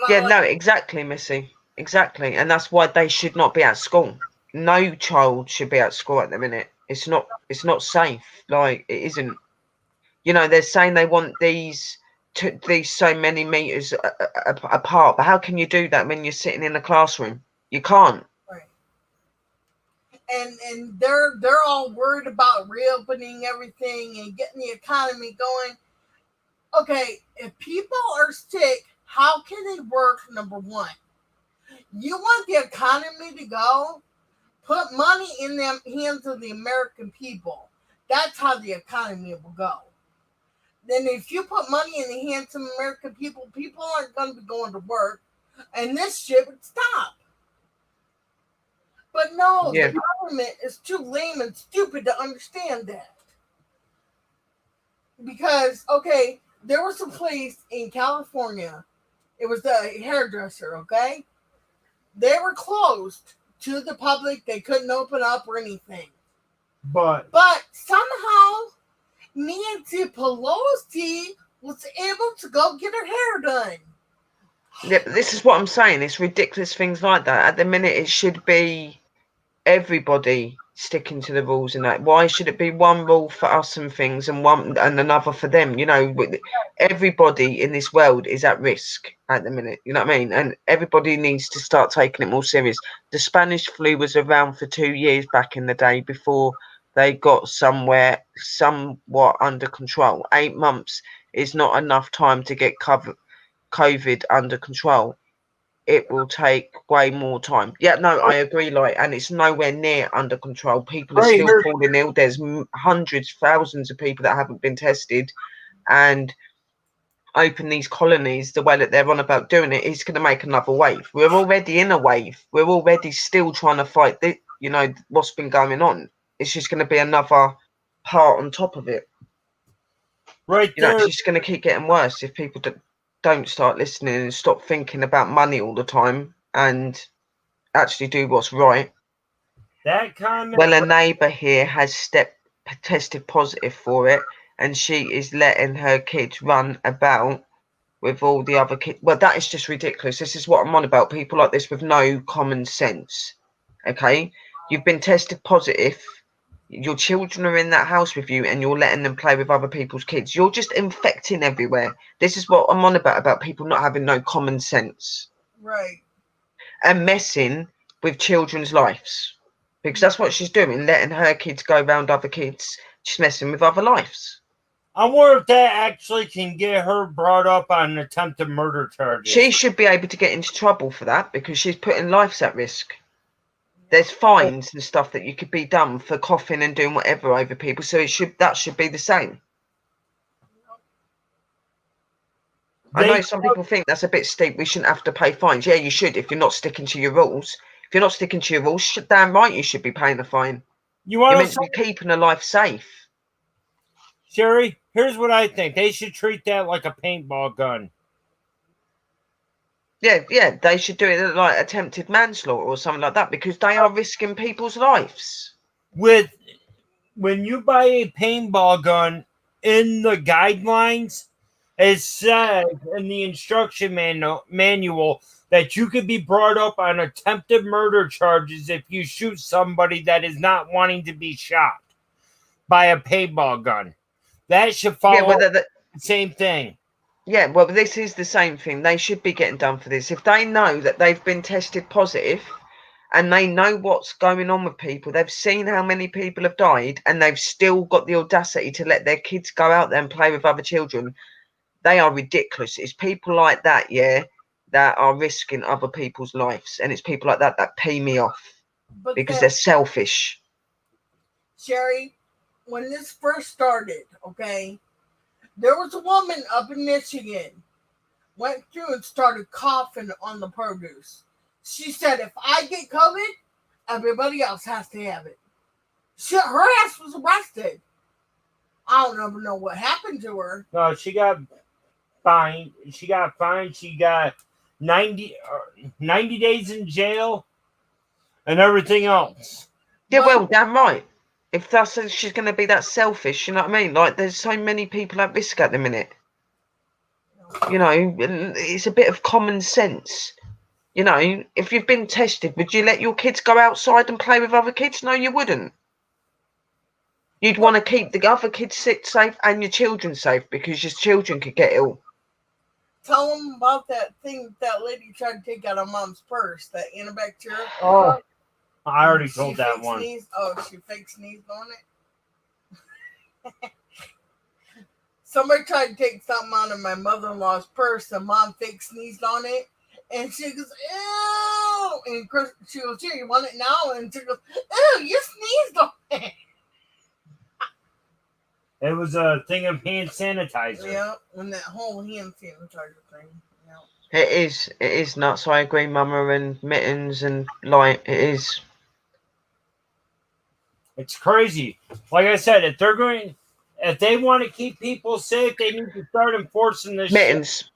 No, exactly, Missy, exactly, and that's why they should not be at school. No child should be at school at the minute. It's not safe. Like, it isn't. They're saying they want these so many meters apart, but how can you do that when you're sitting in a classroom? You can't. Right. And they're all worried about reopening everything and getting the economy going. Okay, if people are sick, how can they work? Number one, you want the economy to go? Put money in the hands of the American people. That's how the economy will go. Then if you put money in the hands of American people, people aren't going to be going to work, and this shit would stop. But no, Yeah. the government is too lame and stupid to understand that. Because, okay, there was a place in California. It was a hairdresser, okay? They were closed to the public. They couldn't open up or anything. But somehow, Nancy Pelosi was able to go get her hair done. Yeah, but this is what I'm saying. It's ridiculous things like that. At the minute, it should be everybody sticking to the rules and that. Why should it be one rule for us and things and another for them? Everybody in this world is at risk at the minute. You know what I mean? And everybody needs to start taking it more serious. The Spanish flu was around for 2 years back in the day before they got somewhat under control. 8 months is not enough time to get COVID under control. It will take way more time. Yeah, no, I agree. And it's nowhere near under control. People are still falling ill. There's hundreds, thousands of people that haven't been tested, and open these colonies the way that they're on about doing it is going to make another wave. We're already in a wave. We're already still trying to fight what's been going on. It's just going to be another part on top of it. Right there. It's just going to keep getting worse if people don't start listening and stop thinking about money all the time and actually do what's right. That comment. Well, a neighbour here has tested positive for it, and she is letting her kids run about with all the other kids. Well, that is just ridiculous. This is what I'm on about. People like this with no common sense. Okay, you've been tested positive. Your children are in that house with you, and you're letting them play with other people's kids. You're just infecting everywhere. This is what I'm on about people not having no common sense. Right. And messing with children's lives. Because that's what she's doing, letting her kids go around other kids. She's messing with other lives. I wonder if that actually can get her brought up on attempted murder charges. She should be able to get into trouble for that because she's putting lives at risk. There's fines and stuff that you could be done for coughing and doing whatever over people. So that should be the same. I know some people think that's a bit steep. We shouldn't have to pay fines. Yeah, you should if you're not sticking to your rules. If you're not sticking to your rules, damn right you should be paying a fine. You're meant to be keeping a life safe. Sherry, here's what I think. They should treat that like a paintball gun. Yeah, they should do it like attempted manslaughter or something like that because they are risking people's lives. When you buy a paintball gun, in the guidelines, it says in the instruction manual that you could be brought up on attempted murder charges if you shoot somebody that is not wanting to be shot by a paintball gun. That should follow the same thing. Yeah, well, this is the same thing. They should be getting done for this. If they know that they've been tested positive and they know what's going on with people, they've seen how many people have died, and they've still got the audacity to let their kids go out there and play with other children, they are ridiculous. It's people like that, that are risking other people's lives. And it's people like that pay me off because they're selfish. Sherry, when this first started, okay, there was a woman up in Michigan went through and started coughing on the produce. She said, if I get COVID, everybody else has to have it. Her ass was arrested. I don't ever know what happened to her. No, she got fined. She got 90 days in jail and everything else. Yeah, well, damn right. If she's going to be that selfish, you know what I mean? Like, there's so many people at risk at the minute. You know, it's a bit of common sense. You know, if you've been tested, would you let your kids go outside and play with other kids? No, you wouldn't. You'd want to keep the other kids safe and your children safe because your children could get ill. Tell them about that thing that lady tried to take out of mom's purse, that antibacterial. Oh, I already told that one. She fake sneezed on it. Somebody tried to take something out of my mother-in-law's purse, and mom fake sneezed on it. And she goes, ew! And she goes, here, you want it now? And she goes, ew, you sneezed on it. It was a thing of hand sanitizer. Yeah, and that whole hand sanitizer thing. Yeah. It is nuts. I agree, Mama, and Mittens and Light. It is. It's crazy. Like I said, if they want to keep people safe, they need to start enforcing this. Mittens,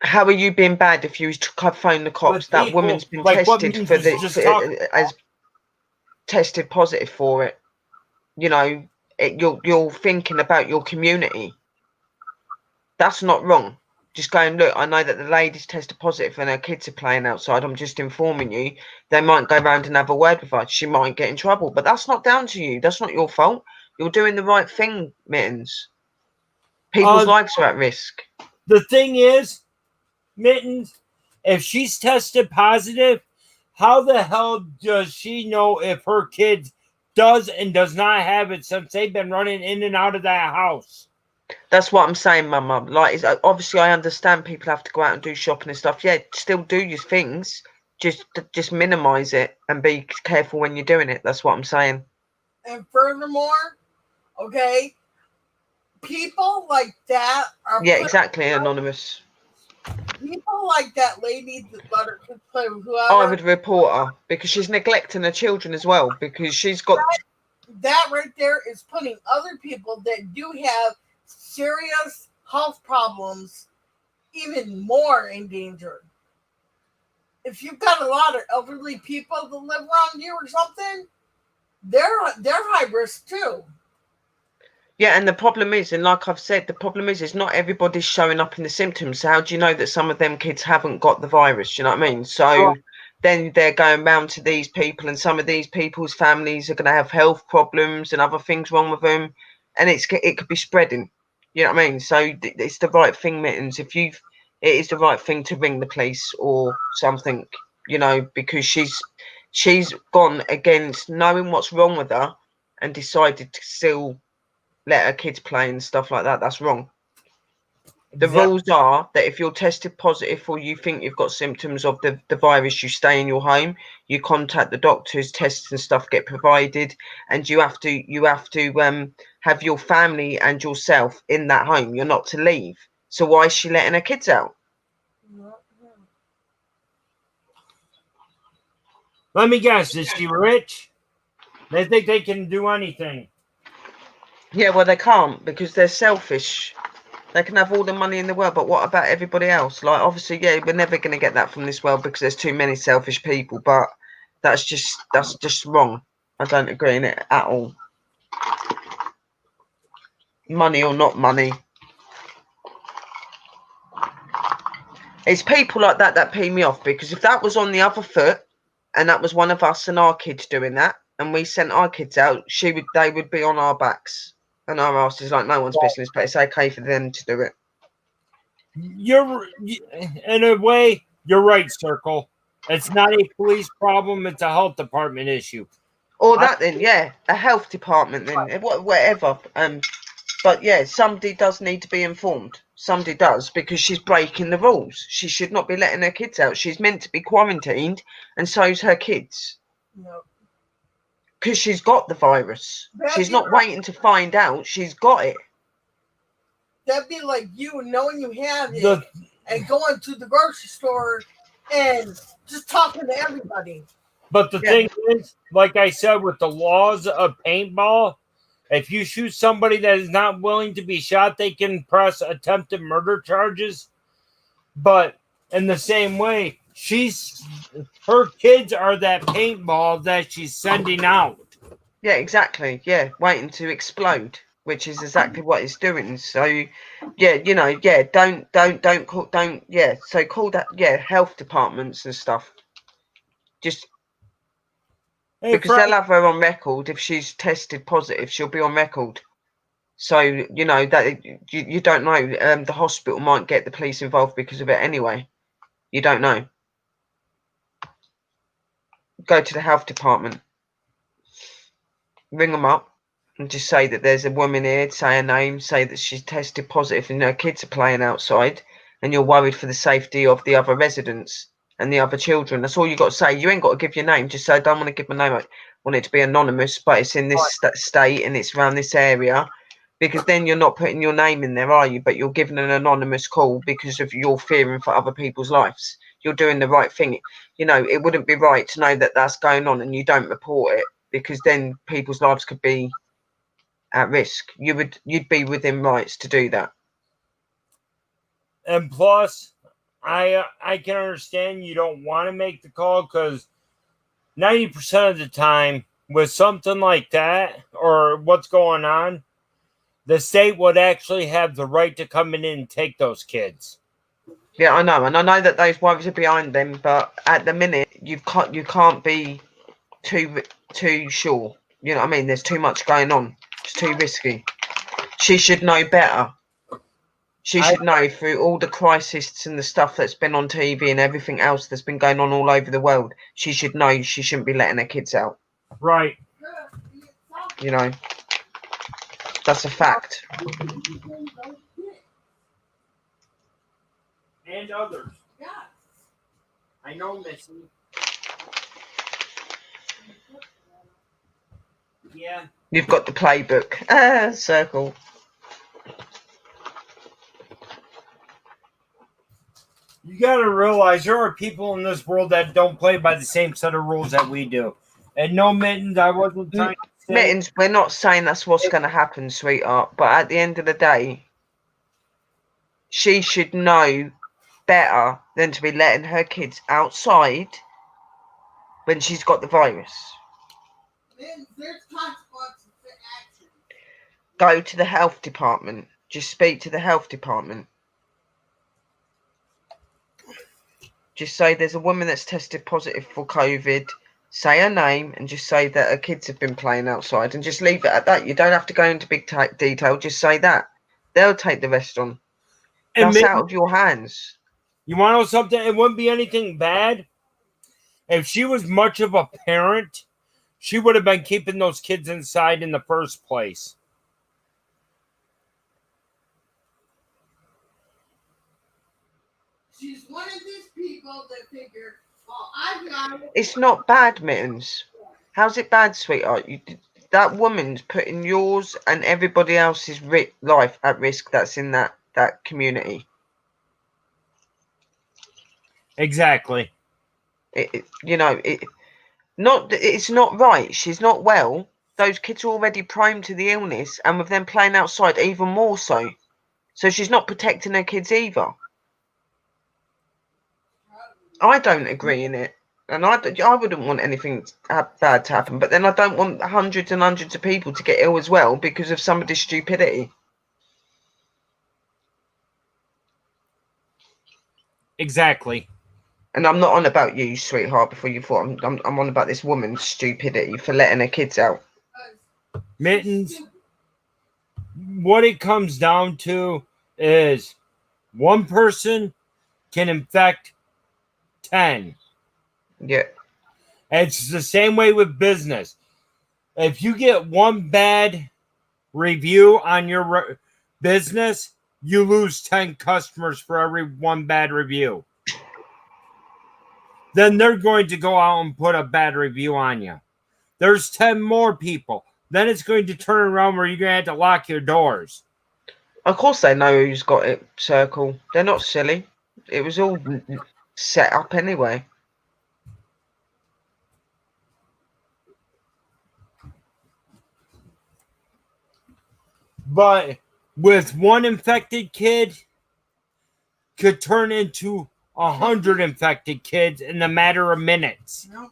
how are you being bad if you phone the cops? That woman's been tested as tested positive for it. You know, you're thinking about your community. That's not wrong. Just going, look, I know that the lady's tested positive and her kids are playing outside. I'm just informing you. They might go round and have a word with her. She might get in trouble. But that's not down to you. That's not your fault. You're doing the right thing, Mittens. People's lives are at risk. The thing is, Mittens, if she's tested positive, how the hell does she know if her kid does and does not have it since they've been running in and out of that house? That's what I'm saying, Mama. Like, obviously, I understand people have to go out and do shopping and stuff. Yeah, still do your things. Just minimize it and be careful when you're doing it. That's what I'm saying. And furthermore, okay, people like that are exactly, Anonymous. People like that lady that let her kids play with whoever. I would report her because she's neglecting her children as well. Because she's got that right there is putting other people that do have serious health problems even more in danger. If you've got a lot of elderly people that live around you or something, they're high risk too. Yeah, and the problem is, and like I've said, the problem is not everybody's showing up in the symptoms. So how do you know that some of them kids haven't got the virus? You know what I mean? So then they're going round to these people, and some of these people's families are going to have health problems and other things wrong with them, and it could be spreading. You know what I mean? So it's the right thing, Mittens. It is the right thing to ring the police or something, you know, because she's gone against knowing what's wrong with her and decided to still let her kids play and stuff like that. That's wrong. The rules are that if you're tested positive or you think you've got symptoms of the virus, you stay in your home, you contact the doctors, tests and stuff get provided, and you have to have your family and yourself in that home. You're not to leave. So why is she letting her kids out? Let me guess, is she rich? They think they can do anything. Yeah, well, they can't because they're selfish. They can have all the money in the world, but what about everybody else? Like, obviously, yeah, we're never going to get that from this world because there's too many selfish people, but that's just wrong. I don't agree in it at all. Money or not money. It's people like that pee me off, because if that was on the other foot and that was one of us and our kids doing that and we sent our kids out, they would be on our backs and our asses like no one's business, but it's okay for them to do it. In a way, you're right, Circle. It's not a police problem, it's a health department issue. Or then, yeah, a health department then, whatever. But yeah, somebody does need to be informed. Somebody does, because she's breaking the rules. She should not be letting her kids out. She's meant to be quarantined, and so's her kids. No. Because she's got the virus. She's not waiting to find out. She's got it. That'd be like you knowing you have it The and going to the grocery store and just talking to everybody. But the thing is, like I said, with the laws of paintball, if you shoot somebody that is not willing to be shot, they can press attempted murder charges. But in the same way, her kids are that paintball that she's sending out. Yeah, exactly. Yeah, waiting to explode, which is exactly what it's doing. So, yeah, So call that, health departments and stuff. Just because they'll have her on record. If she's tested positive, she'll be on record. So that you don't know. The hospital might get the police involved because of it anyway. You don't know. Go to the health department, ring them up, and just say that there's a woman here. Say her name. Say that she's tested positive, and her kids are playing outside, and you're worried for the safety of the other residents and the other children. That's all you got to say. You ain't got to give your name. Just say, I don't want to give my name. I want it to be anonymous, but it's in this state and it's around this area. Because then you're not putting your name in there, are you? But you're giving an anonymous call because of your fearing for other people's lives. You're doing the right thing. It wouldn't be right to know that that's going on and you don't report it, because then people's lives could be at risk. You'd be within rights to do that. And plus, I can understand you don't want to make the call, because 90% of the time with something like that or what's going on, the state would actually have the right to come in and take those kids. Yeah, I know, and I know that those wives are behind them, but at the minute you can't be too sure. You know what I mean? There's too much going on. It's too risky. She should know better. She should know through all the crises and the stuff that's been on TV and everything else that's been going on all over the world. She should know she shouldn't be letting her kids out. Right. That's a fact. And others. Yeah. I know, Missy. Yeah. You've got the playbook. Circle. You got to realize there are people in this world that don't play by the same set of rules that we do. And no, Mittens, I wasn't trying to say... Mittens, we're not saying that's what's going to happen, sweetheart. But at the end of the day, she should know better than to be letting her kids outside when she's got the virus. There's consequences to action. Go to the health department. Just speak to the health department. Just say there's a woman that's tested positive for COVID. Say her name and just say that her kids have been playing outside, and just leave it at that. You don't have to go into big detail. Just say that. They'll take the rest on. That's out of your hands. You want to know something? It wouldn't be anything bad. If she was much of a parent, she would have been keeping those kids inside in the first place. She's one of these people that figure, well, I've got it. It's not bad, Mittens. How's it bad, sweetheart? That woman's putting yours and everybody else's life at risk that's in that community. Exactly. It's not right. She's not well. Those kids are already prone to the illness, and with them playing outside, even more so. So she's not protecting her kids either. I don't agree in it, and I wouldn't want anything bad to happen. But then I don't want hundreds and hundreds of people to get ill as well because of somebody's stupidity. Exactly. And I'm not on about you, sweetheart. Before you thought, I'm on about this woman's stupidity for letting her kids out. Mittens, what it comes down to is one person can infect 10. Yeah. It's the same way with business. If you get one bad review on your business, you lose 10 customers for every one bad review. Then they're going to go out and put a bad review on you. there's 10 more people. Then it's going to turn around where you're going to have to lock your doors. Of course they know who's got it, Circle. They're not silly. It was all set up anyway. But with one infected kid, could turn into 100 infected kids in a matter of minutes. Nope.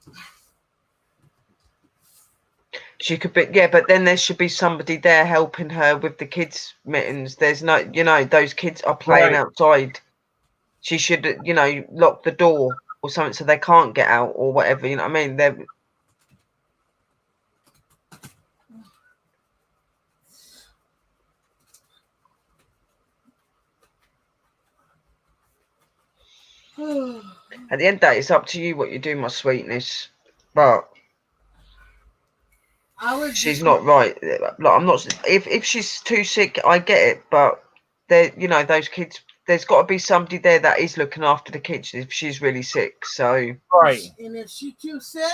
She could be, yeah, but then there should be somebody there helping her with the kids' mittens. There's no, you know, those kids are playing Right. outside. She should, you know, lock the door or something so they can't get out or whatever. You know what I mean? They're, at the end of the day, it's up to you what you do, my sweetness. But I would she's not right. Like, I'm not. If she's too sick, I get it. But there, you know, those kids. There's got to be somebody there that is looking after the kids if she's really sick. So Right. And if she's too sick,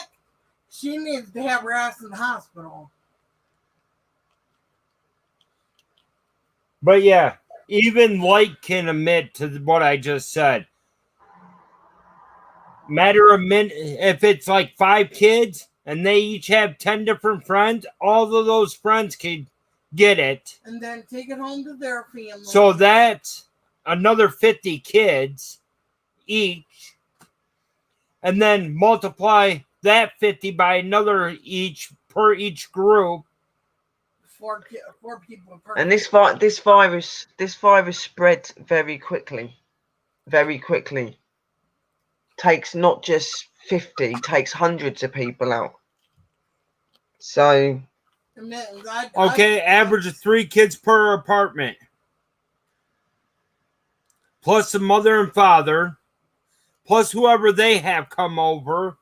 she needs to have her ass in the hospital. But yeah, even Light can admit to what I just said. Matter of minute, if it's like 5 kids and they each have 10 different friends, all of those friends can get it. And then take it home to their family. So that's another 50 kids each. And then multiply that 50 by another each per each group. four people per and this virus spreads very quickly, very quickly. Takes not just 50, takes hundreds of people out. So And then I- Okay, average of 3 kids per apartment. Plus the mother and father. Plus whoever they have come over.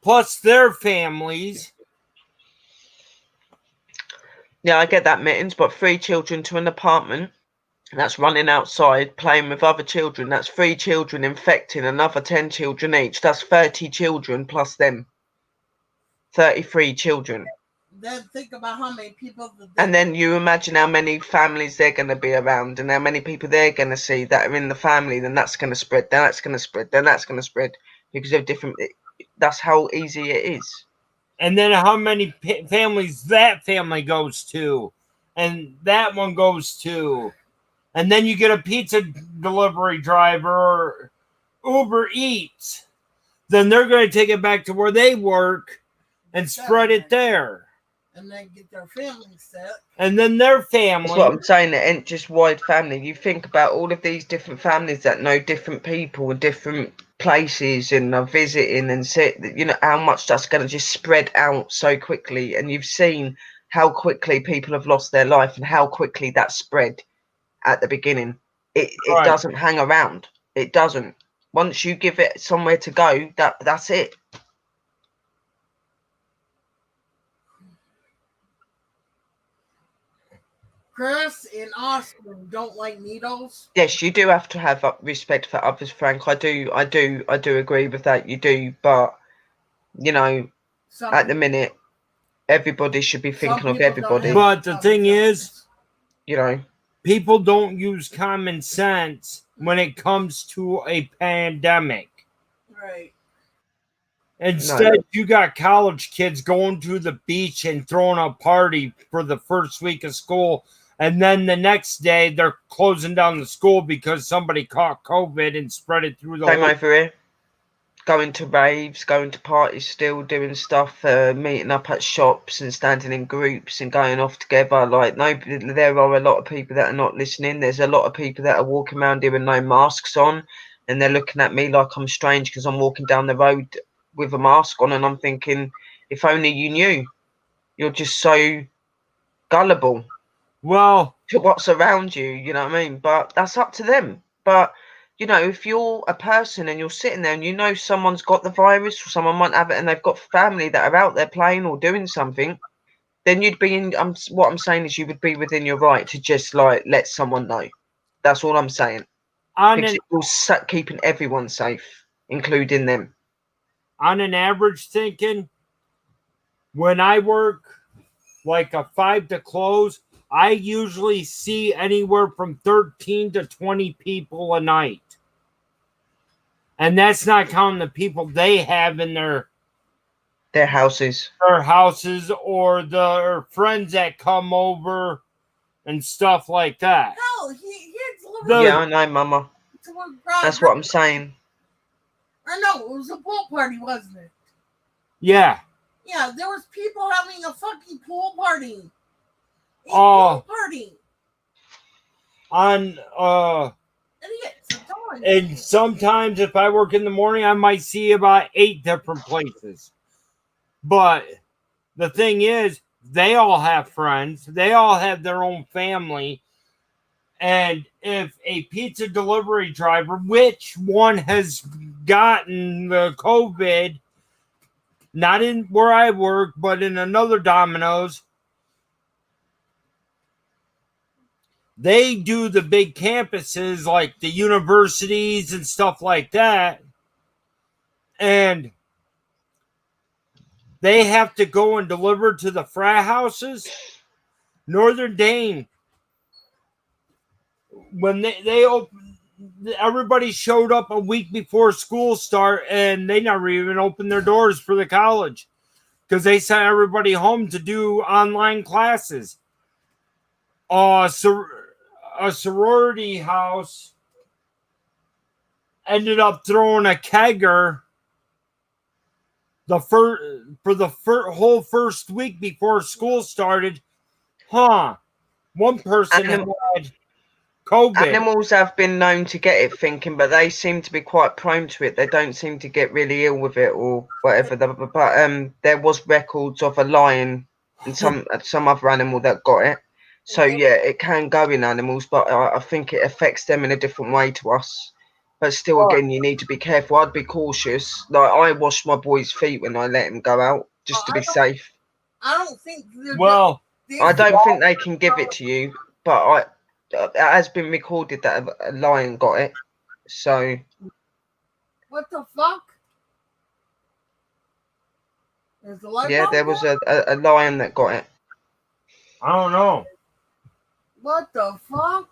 Plus their families. yeah, I get that, Mittens, but 3 children to an apartment, that's running outside playing with other children. That's 3 children infecting another 10 children each. That's 30 children plus them. 33 children. Then think about how many people. And then you imagine how many families they're going to be around and how many people they're going to see that are in the family. Then that's going to spread. Then that's going to spread. Then that's going to spread because of different. That's how easy it is. And then how many families that family goes to. And that one goes to. And then you get a pizza delivery driver or Uber Eats. Then they're going to take it back to where they work and spread it there. And then get their family sick. And then their family. That's what I'm saying. It ain't just wide family. You think about all of these different families that know different people and different places and are visiting and sit. You know how much that's going to just spread out so quickly. And you've seen how quickly people have lost their life and how quickly that spread at the beginning. It Right. doesn't hang around. It doesn't. Once you give it somewhere to go, that's it. Chris and Austin don't like needles. Yes, you do have to have respect for others, Frank. I do agree with that. You do, but you know, Some at the minute, everybody should be thinking of people don't everybody. have But the common thing is, sense. You know, people don't use common sense when it comes to a pandemic. Right. Instead, you got college kids going to the beach and throwing a party for the first week of school. And then the next day, they're closing down the school because somebody caught COVID and spread it through the same whole. over here. Going to raves, going to parties, still doing stuff, meeting up at shops and standing in groups and going off together. Like, no, there are a lot of people that are not listening. There's a lot of people that are walking around here with no masks on, and they're looking at me like I'm strange because I'm walking down the road with a mask on, and I'm thinking, if only you knew. You're just so gullible Well, to what's around you, you know what I mean? But that's up to them. But you know, if you're a person and you're sitting there and you know someone's got the virus or someone might have it and they've got family that are out there playing or doing something, then you'd be in. What I'm saying is, you would be within your right to just like let someone know. That's all I'm saying. Because it will keeping everyone safe, including them. on an average thinking, when I work like a 5 to close, I usually see anywhere from 13 to 20 people a night. And that's not counting the people they have in their houses. houses or their friends that come over and stuff like that. Hell, he delivered Yeah, I know, Mama. to a That's what I'm saying. Or no, it was a pool party, wasn't it? Yeah. Yeah, there was people having a fucking pool party. Oh. Pool party. On Idiots, I'm telling you. and sometimes if I work in the morning, I might see about 8 different places. But the thing is, they all have friends. They all have their own family. And if a pizza delivery driver, which one has gotten the COVID, not in where I work, but in another Domino's, they do the big campuses like the universities and stuff like that. And they have to go and deliver to the frat houses. Northern Dane, when they opened, everybody showed up a week before school start, and they never even opened their doors for the college because they sent everybody home to do online classes. A sorority house ended up throwing a kegger for the whole first week before school started. One person had COVID. Animals have been known to get it, thinking, but they seem to be quite prone to it. They don't seem to get really ill with it or whatever. But there was records of a lion and some other animal that got it. So yeah, it can go in animals, but I think it affects them in a different way to us. But still, again, you need to be careful. I'd be cautious. Like, I wash my boy's feet when I let him go out, just to be safe. I don't think. I don't think they can give it to you, but it has been recorded that a lion got it. So. What the fuck? Yeah, there was a lion that got it. I don't know. What the fuck?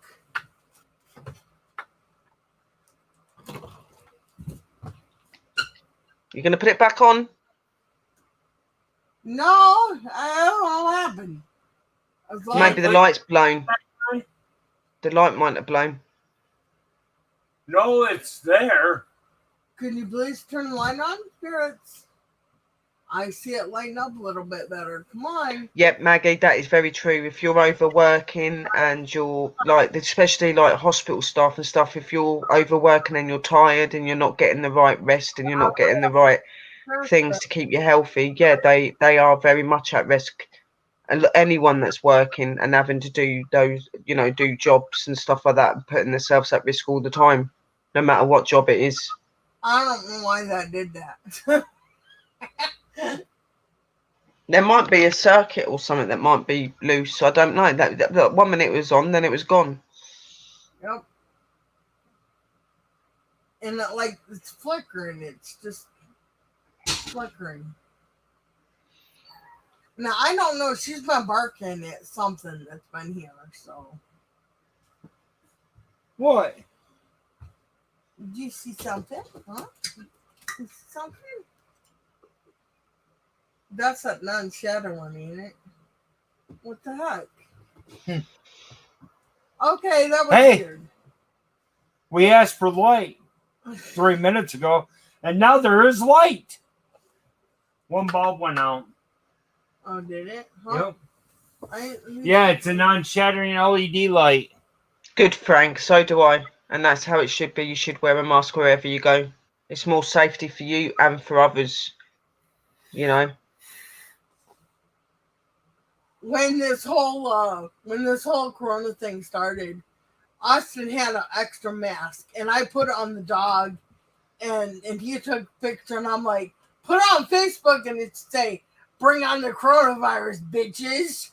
You gonna put it back on? No, I don't know what happened. Maybe the light's blown. The light might have blown. No, it's there. Can you please turn the light on? Here I see it lighting up a little bit better. Come on. Yep, Maggie, that is very true. If you're overworking and you're like, especially like hospital staff and stuff, if you're overworking and you're tired and you're not getting the right rest and you're not getting the right things to keep you healthy, yeah, they are very much at risk. And anyone that's working and having to do those, do jobs and stuff like that, and putting themselves at risk all the time, no matter what job it is. I don't know why that did that. There might be a circuit or something that might be loose. I don't know. That 1 minute it was on, then it was gone. Yep. And it's flickering. It's just flickering. Now I don't know. She's been barking at something that's been here. So. What? Did you see something? Huh? You see something? That's that non-shadow one, ain't it? What the heck? Okay, that was weird. We asked for light 3 minutes ago, and now there is light. One bulb went out. Oh, did it? Huh? Yep. Yeah, it's a non-shattering LED light. Good, Frank. So do I. And that's how it should be. You should wear a mask wherever you go. It's more safety for you and for others. When this whole corona thing started, Austin had an extra mask, and I put it on the dog, and he took a picture, and I'm like, put it on Facebook, and it'd say, "Bring on the coronavirus, bitches."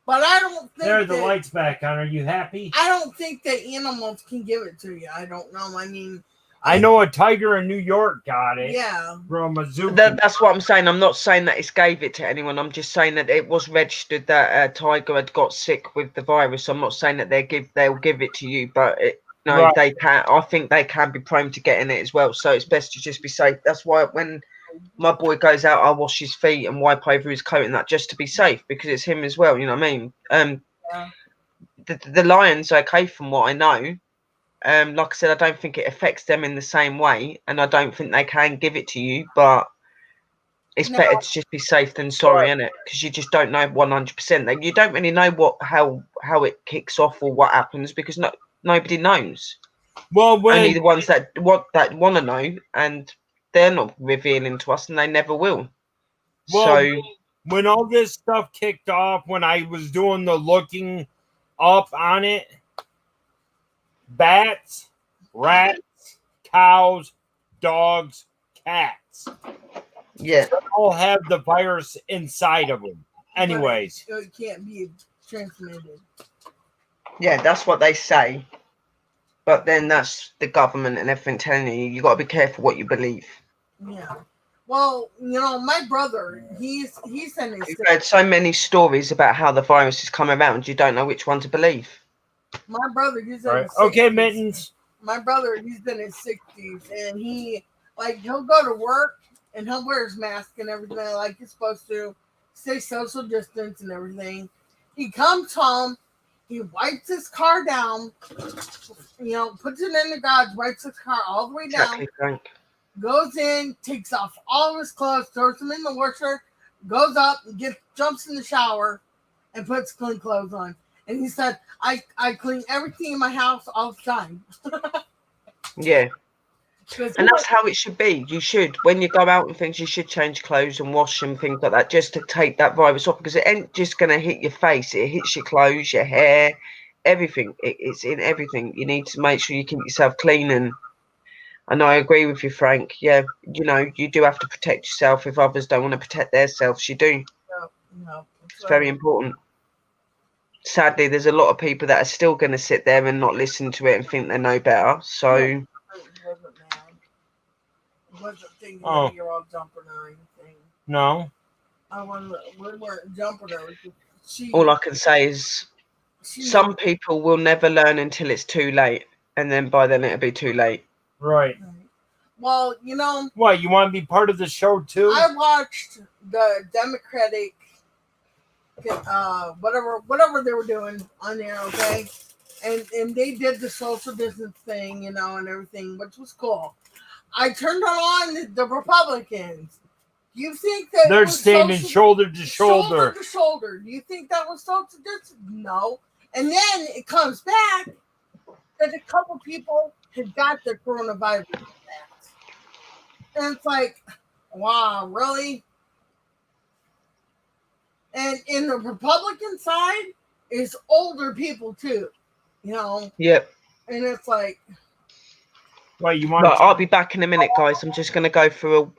But I don't think There, the that, light's back on. Are you happy? I don't think that animals can give it to you. I don't know. I mean, I know a tiger in New York got it yeah. from a zoo. That's what I'm saying. I'm not saying that it's gave it to anyone. I'm just saying that it was registered that a tiger had got sick with the virus. I'm not saying that they'll give it to you, but Right. they can. I think they can be prone to getting it as well. So it's best to just be safe. That's why when my boy goes out, I wash his feet and wipe over his coat and that, just to be safe, because it's him as well. You know what I mean? Yeah. The lion's okay from what I know. Like I said, I don't think it affects them in the same way, and I don't think they can give it to you. But it's No. better to just be safe than sorry, isn't it? Because you just don't know 100%. Like, you don't really know how it kicks off or what happens, because nobody knows. Well, Only the when ones that want to know, and they're not revealing to us, and they never will. well, So when all this stuff kicked off, when I was doing the looking up on it, bats, rats, cows, dogs, cats, yeah, all have the virus inside of them. Anyways, But it can't be transmitted. yeah, that's what they say. But then that's the government and everything telling you got to be careful what you believe. Yeah. Well, my brother, he's in his. You've heard so many stories about how the virus has come around, you don't know which one to believe. My brother, he's in right? his 60s. Okay, Mittens. My brother, he's in his 60s, and he'll go to work and he'll wear his mask and everything like he's supposed to, stay social distance and everything. He comes home, he wipes his car down, puts it in the garage, wipes his car all the way down, Exactly, Frank. goes in, takes off all of his clothes, throws them in the washer, goes up, jumps in the shower, and puts clean clothes on. And he said, I clean everything in my house all the time. Yeah. And that's how it should be. You should, when you go out and things, you should change clothes and wash and things like that, just to take that virus off, because it ain't just going to hit your face. It hits your clothes, your hair, everything. It's in everything. You need to make sure you keep yourself clean. And I agree with you, Frank. Yeah, you do have to protect yourself. If others don't want to protect themselves, you do. No, It's very important. Sadly, there's a lot of people that are still going to sit there and not listen to it and think they know better. So, It wasn't mad. It wasn't thinking that you're all jumping or anything. No. We weren't jumping her. all I can say is some people will never learn until it's too late. And then by then it'll be too late. Right. Well, What, you want to be part of the show too? I watched the Democratic, whatever they were doing on there, okay? And they did the social distance thing, and everything, which was cool. I turned on the Republicans. Do you think that They're standing shoulder to shoulder? Shoulder to shoulder. Do you think that was social distance? No. And then it comes back that a couple people had got the coronavirus. And it's like, wow, really? And in the Republican side is older people too, Yep. And it's like, well, you want? I'll be back in a minute, guys. I'm just gonna go for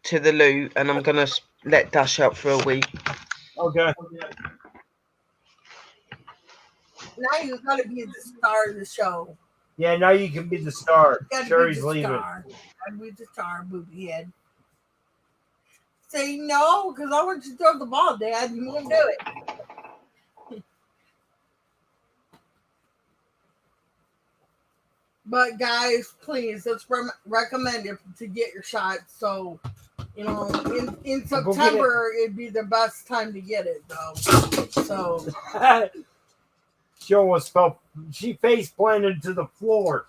to the loo, and I'm gonna let Dash up for a week. Okay. now you gotta be the star of the show. Yeah, now you can be the star. You Sherry's leaving. Gotta be the star, booby head. Say no, because I want you to throw the ball, Dad. You won't do it. But guys, please, it's recommended to get your shot. So, in September, it'd be the best time to get it, though. So, she face planted to the floor.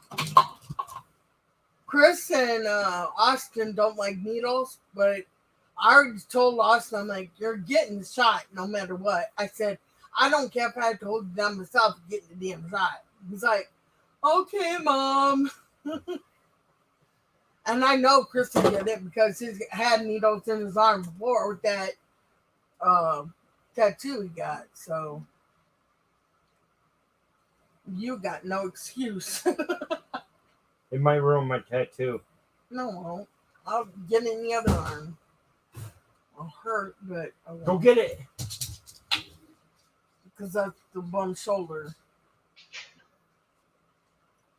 Chris and Austin don't like needles, but I already told Austin, I'm like, you're getting the shot no matter what. I said, I don't care if I have to hold it down myself and get the damn shot. He's like, okay, Mom. And I know Chris will get it because he's had needles in his arm before with that tattoo he got. So you got no excuse. It might ruin my tattoo. No, I won't. I'll get it in the other arm. I'll hurt, but I won't. Go get it. because that's the bum shoulder.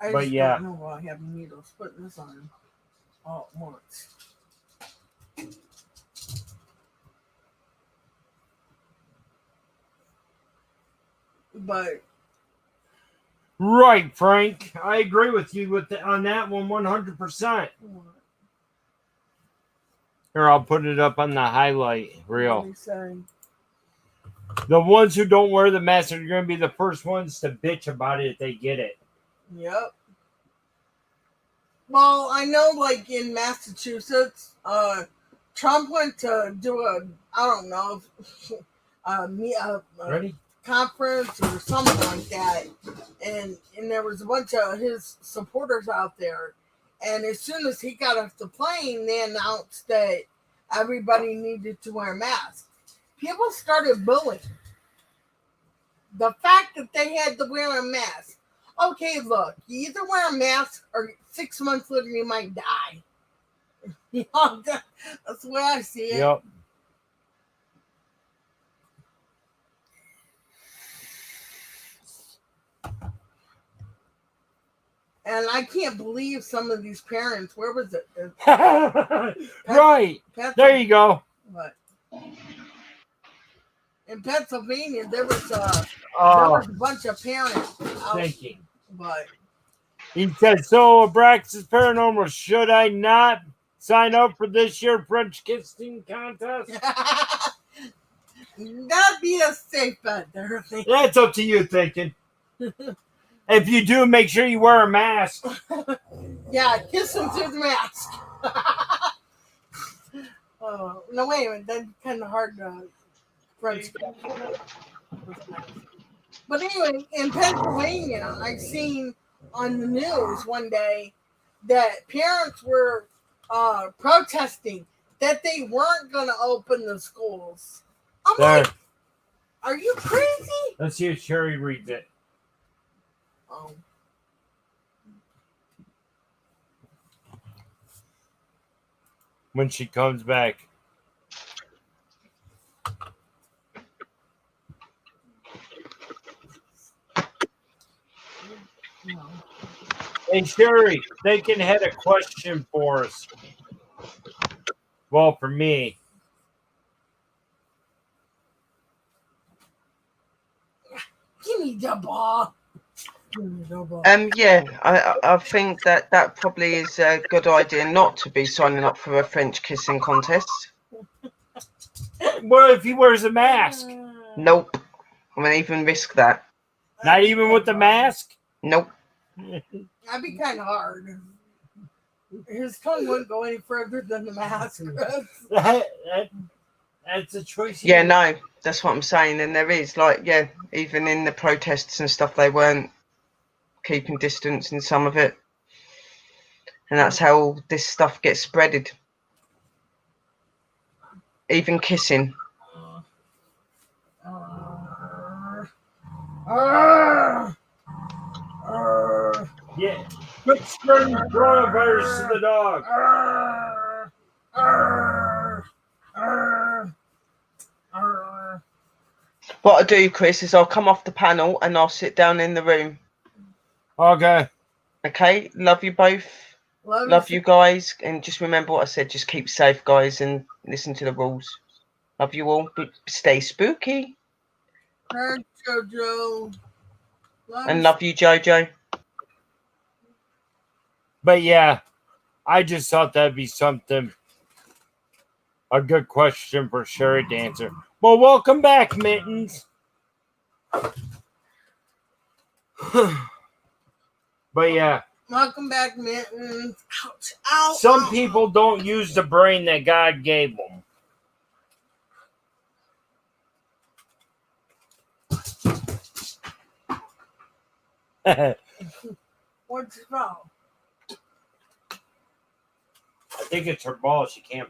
I But just yeah. don't know why I have needles putting this on all at once. But Right, Frank. I agree with you on that one 100%. Here, I'll put it up on the highlight what reel. do you say? The ones who don't wear the mask are going to be the first ones to bitch about it if they get it. Yep. Well, I know, like in Massachusetts, Trump went to do I don't know, a Ready? conference or something like that, and there was a bunch of his supporters out there, and as soon as he got off the plane, they announced that everybody needed to wear masks. People started booing the fact that they had to wear a mask. Okay, look, you either wear a mask or 6 months later you might die. You know, that's the way I see it. Yep. And I can't believe some of these parents. Where was it? Right. There you go. What? In Pennsylvania, there was a bunch of parents out, Thinking. but He said, so Abraxas Paranormal, should I not sign up for this year's French kissing contest? that'd be a safe bet there. That's up to you, Thinking. If you do, make sure you wear a mask. Yeah, kiss him through the mask. No, wait a minute. That's kind of hard to French. But anyway, in Pennsylvania, I seen on the news one day that parents were protesting that they weren't going to open the schools. I'm There. like, are you crazy? Let's see if Sherry reads it. Oh. When she comes back. No. Hey, Sherry, Thinking had a question for us. Well, for me. Give me the ball. Give me the ball. Yeah, I think that probably is a good idea not to be signing up for a French kissing contest. What if he wears a mask? Nope. I won't even risk that. Not even with the mask? Nope. That'd be kind of hard. His tongue wouldn't go any further than the mask. That's a choice. Yeah, no, that's what I'm saying. And there is, like, yeah, even in the protests and stuff, they weren't keeping distance in some of it. And that's how this stuff gets spreaded. Even kissing. Yeah. Quit spreading coronavirus to the dog. What I'll do, Chris, is I'll come off the panel and I'll sit down in the room. Okay. Okay? Love you both. Love you guys. And just remember what I said. Just keep safe, guys, and listen to the rules. Love you all. But stay spooky. Heard Jojo. And love you, Jojo. But yeah, I just thought that'd be something. A good question for Sherry to answer. Well, welcome back, Mittens. But yeah. Welcome back, Mittens. Ouch, ow, Some ow. people don't use the brain that God gave them. What's wrong? I think it's her ball. She can't.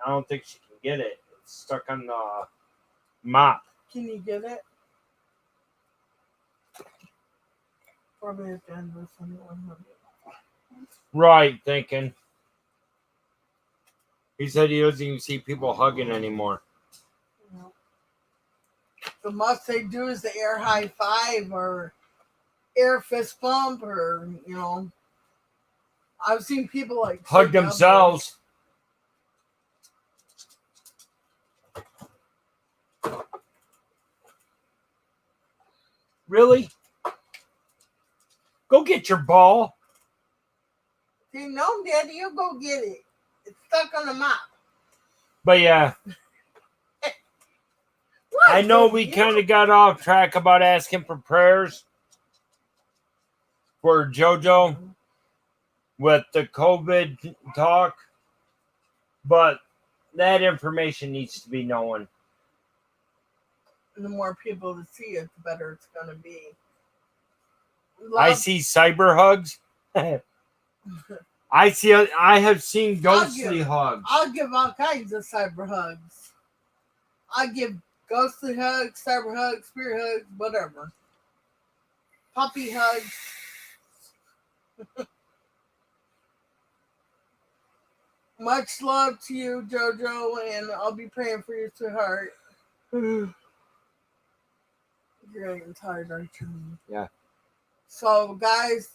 I don't think she can get it. It's stuck on the mop. Can you get it? Probably have to end this one. Right, Thinking. He said he doesn't even see people hugging anymore. the most they do is the air high five or air fist bump, or I've seen people like hug shake elbows. themselves. Really? Go get your ball. See, no, Daddy, you go get it. It's stuck on the mop. But yeah, What? I know we kind of got off track about asking for prayers for JoJo with the COVID talk, but that information needs to be known. The more people to see it, the better it's going to be. I see cyber hugs. I have seen ghostly hugs. I'll give all kinds of cyber hugs. I give ghostly hugs, cyber hugs, spirit hugs, whatever. Puppy hugs. Much love to you, JoJo, and I'll be praying for you, sweetheart. You're getting tired, aren't you? Yeah. So, guys,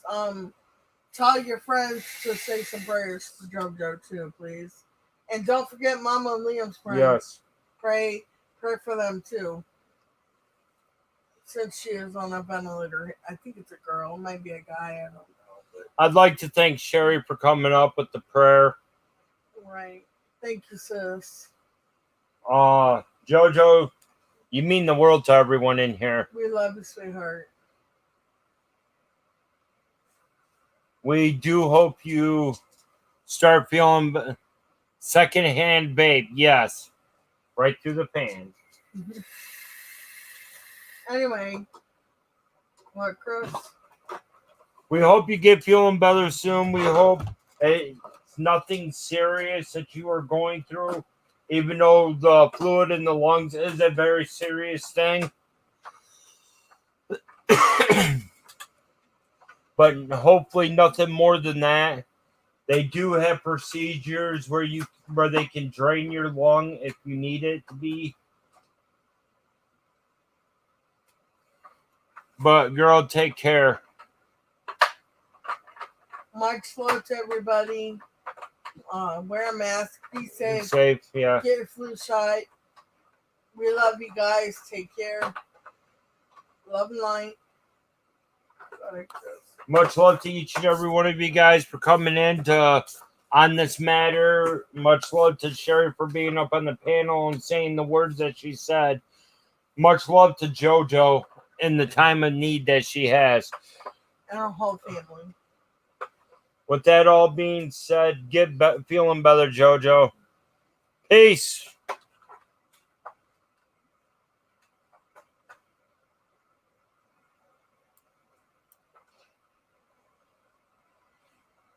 tell your friends to say some prayers for JoJo too, please. And don't forget Mama and Liam's friends. Yes. Pray for them too. Since she is on a ventilator. I think it's a girl. It might be a guy. I don't know. But... I'd like to thank Sherry for coming up with the prayer. Right. Thank you, sis. JoJo, you mean the world to everyone in here. We love you, sweetheart. We do hope you start feeling secondhand babe. Yes. Right through the pan. Anyway. What, Chris? We hope you get feeling better soon. We hope it's nothing serious that you are going through, even though the fluid in the lungs is a very serious thing. But hopefully nothing more than that. They do have procedures where they can drain your lung if you need it to be. But girl, take care. Much love to everybody. Wear a mask. Be safe. Be safe, yeah. Get a flu shot. We love you guys. Take care. Love and light. Much love to each and every one of you guys for coming in on this matter. Much love to Sherry for being up on the panel and saying the words that she said. Much love to JoJo in the time of need that she has. And our whole family. With that all being said, get feeling better, JoJo. Peace.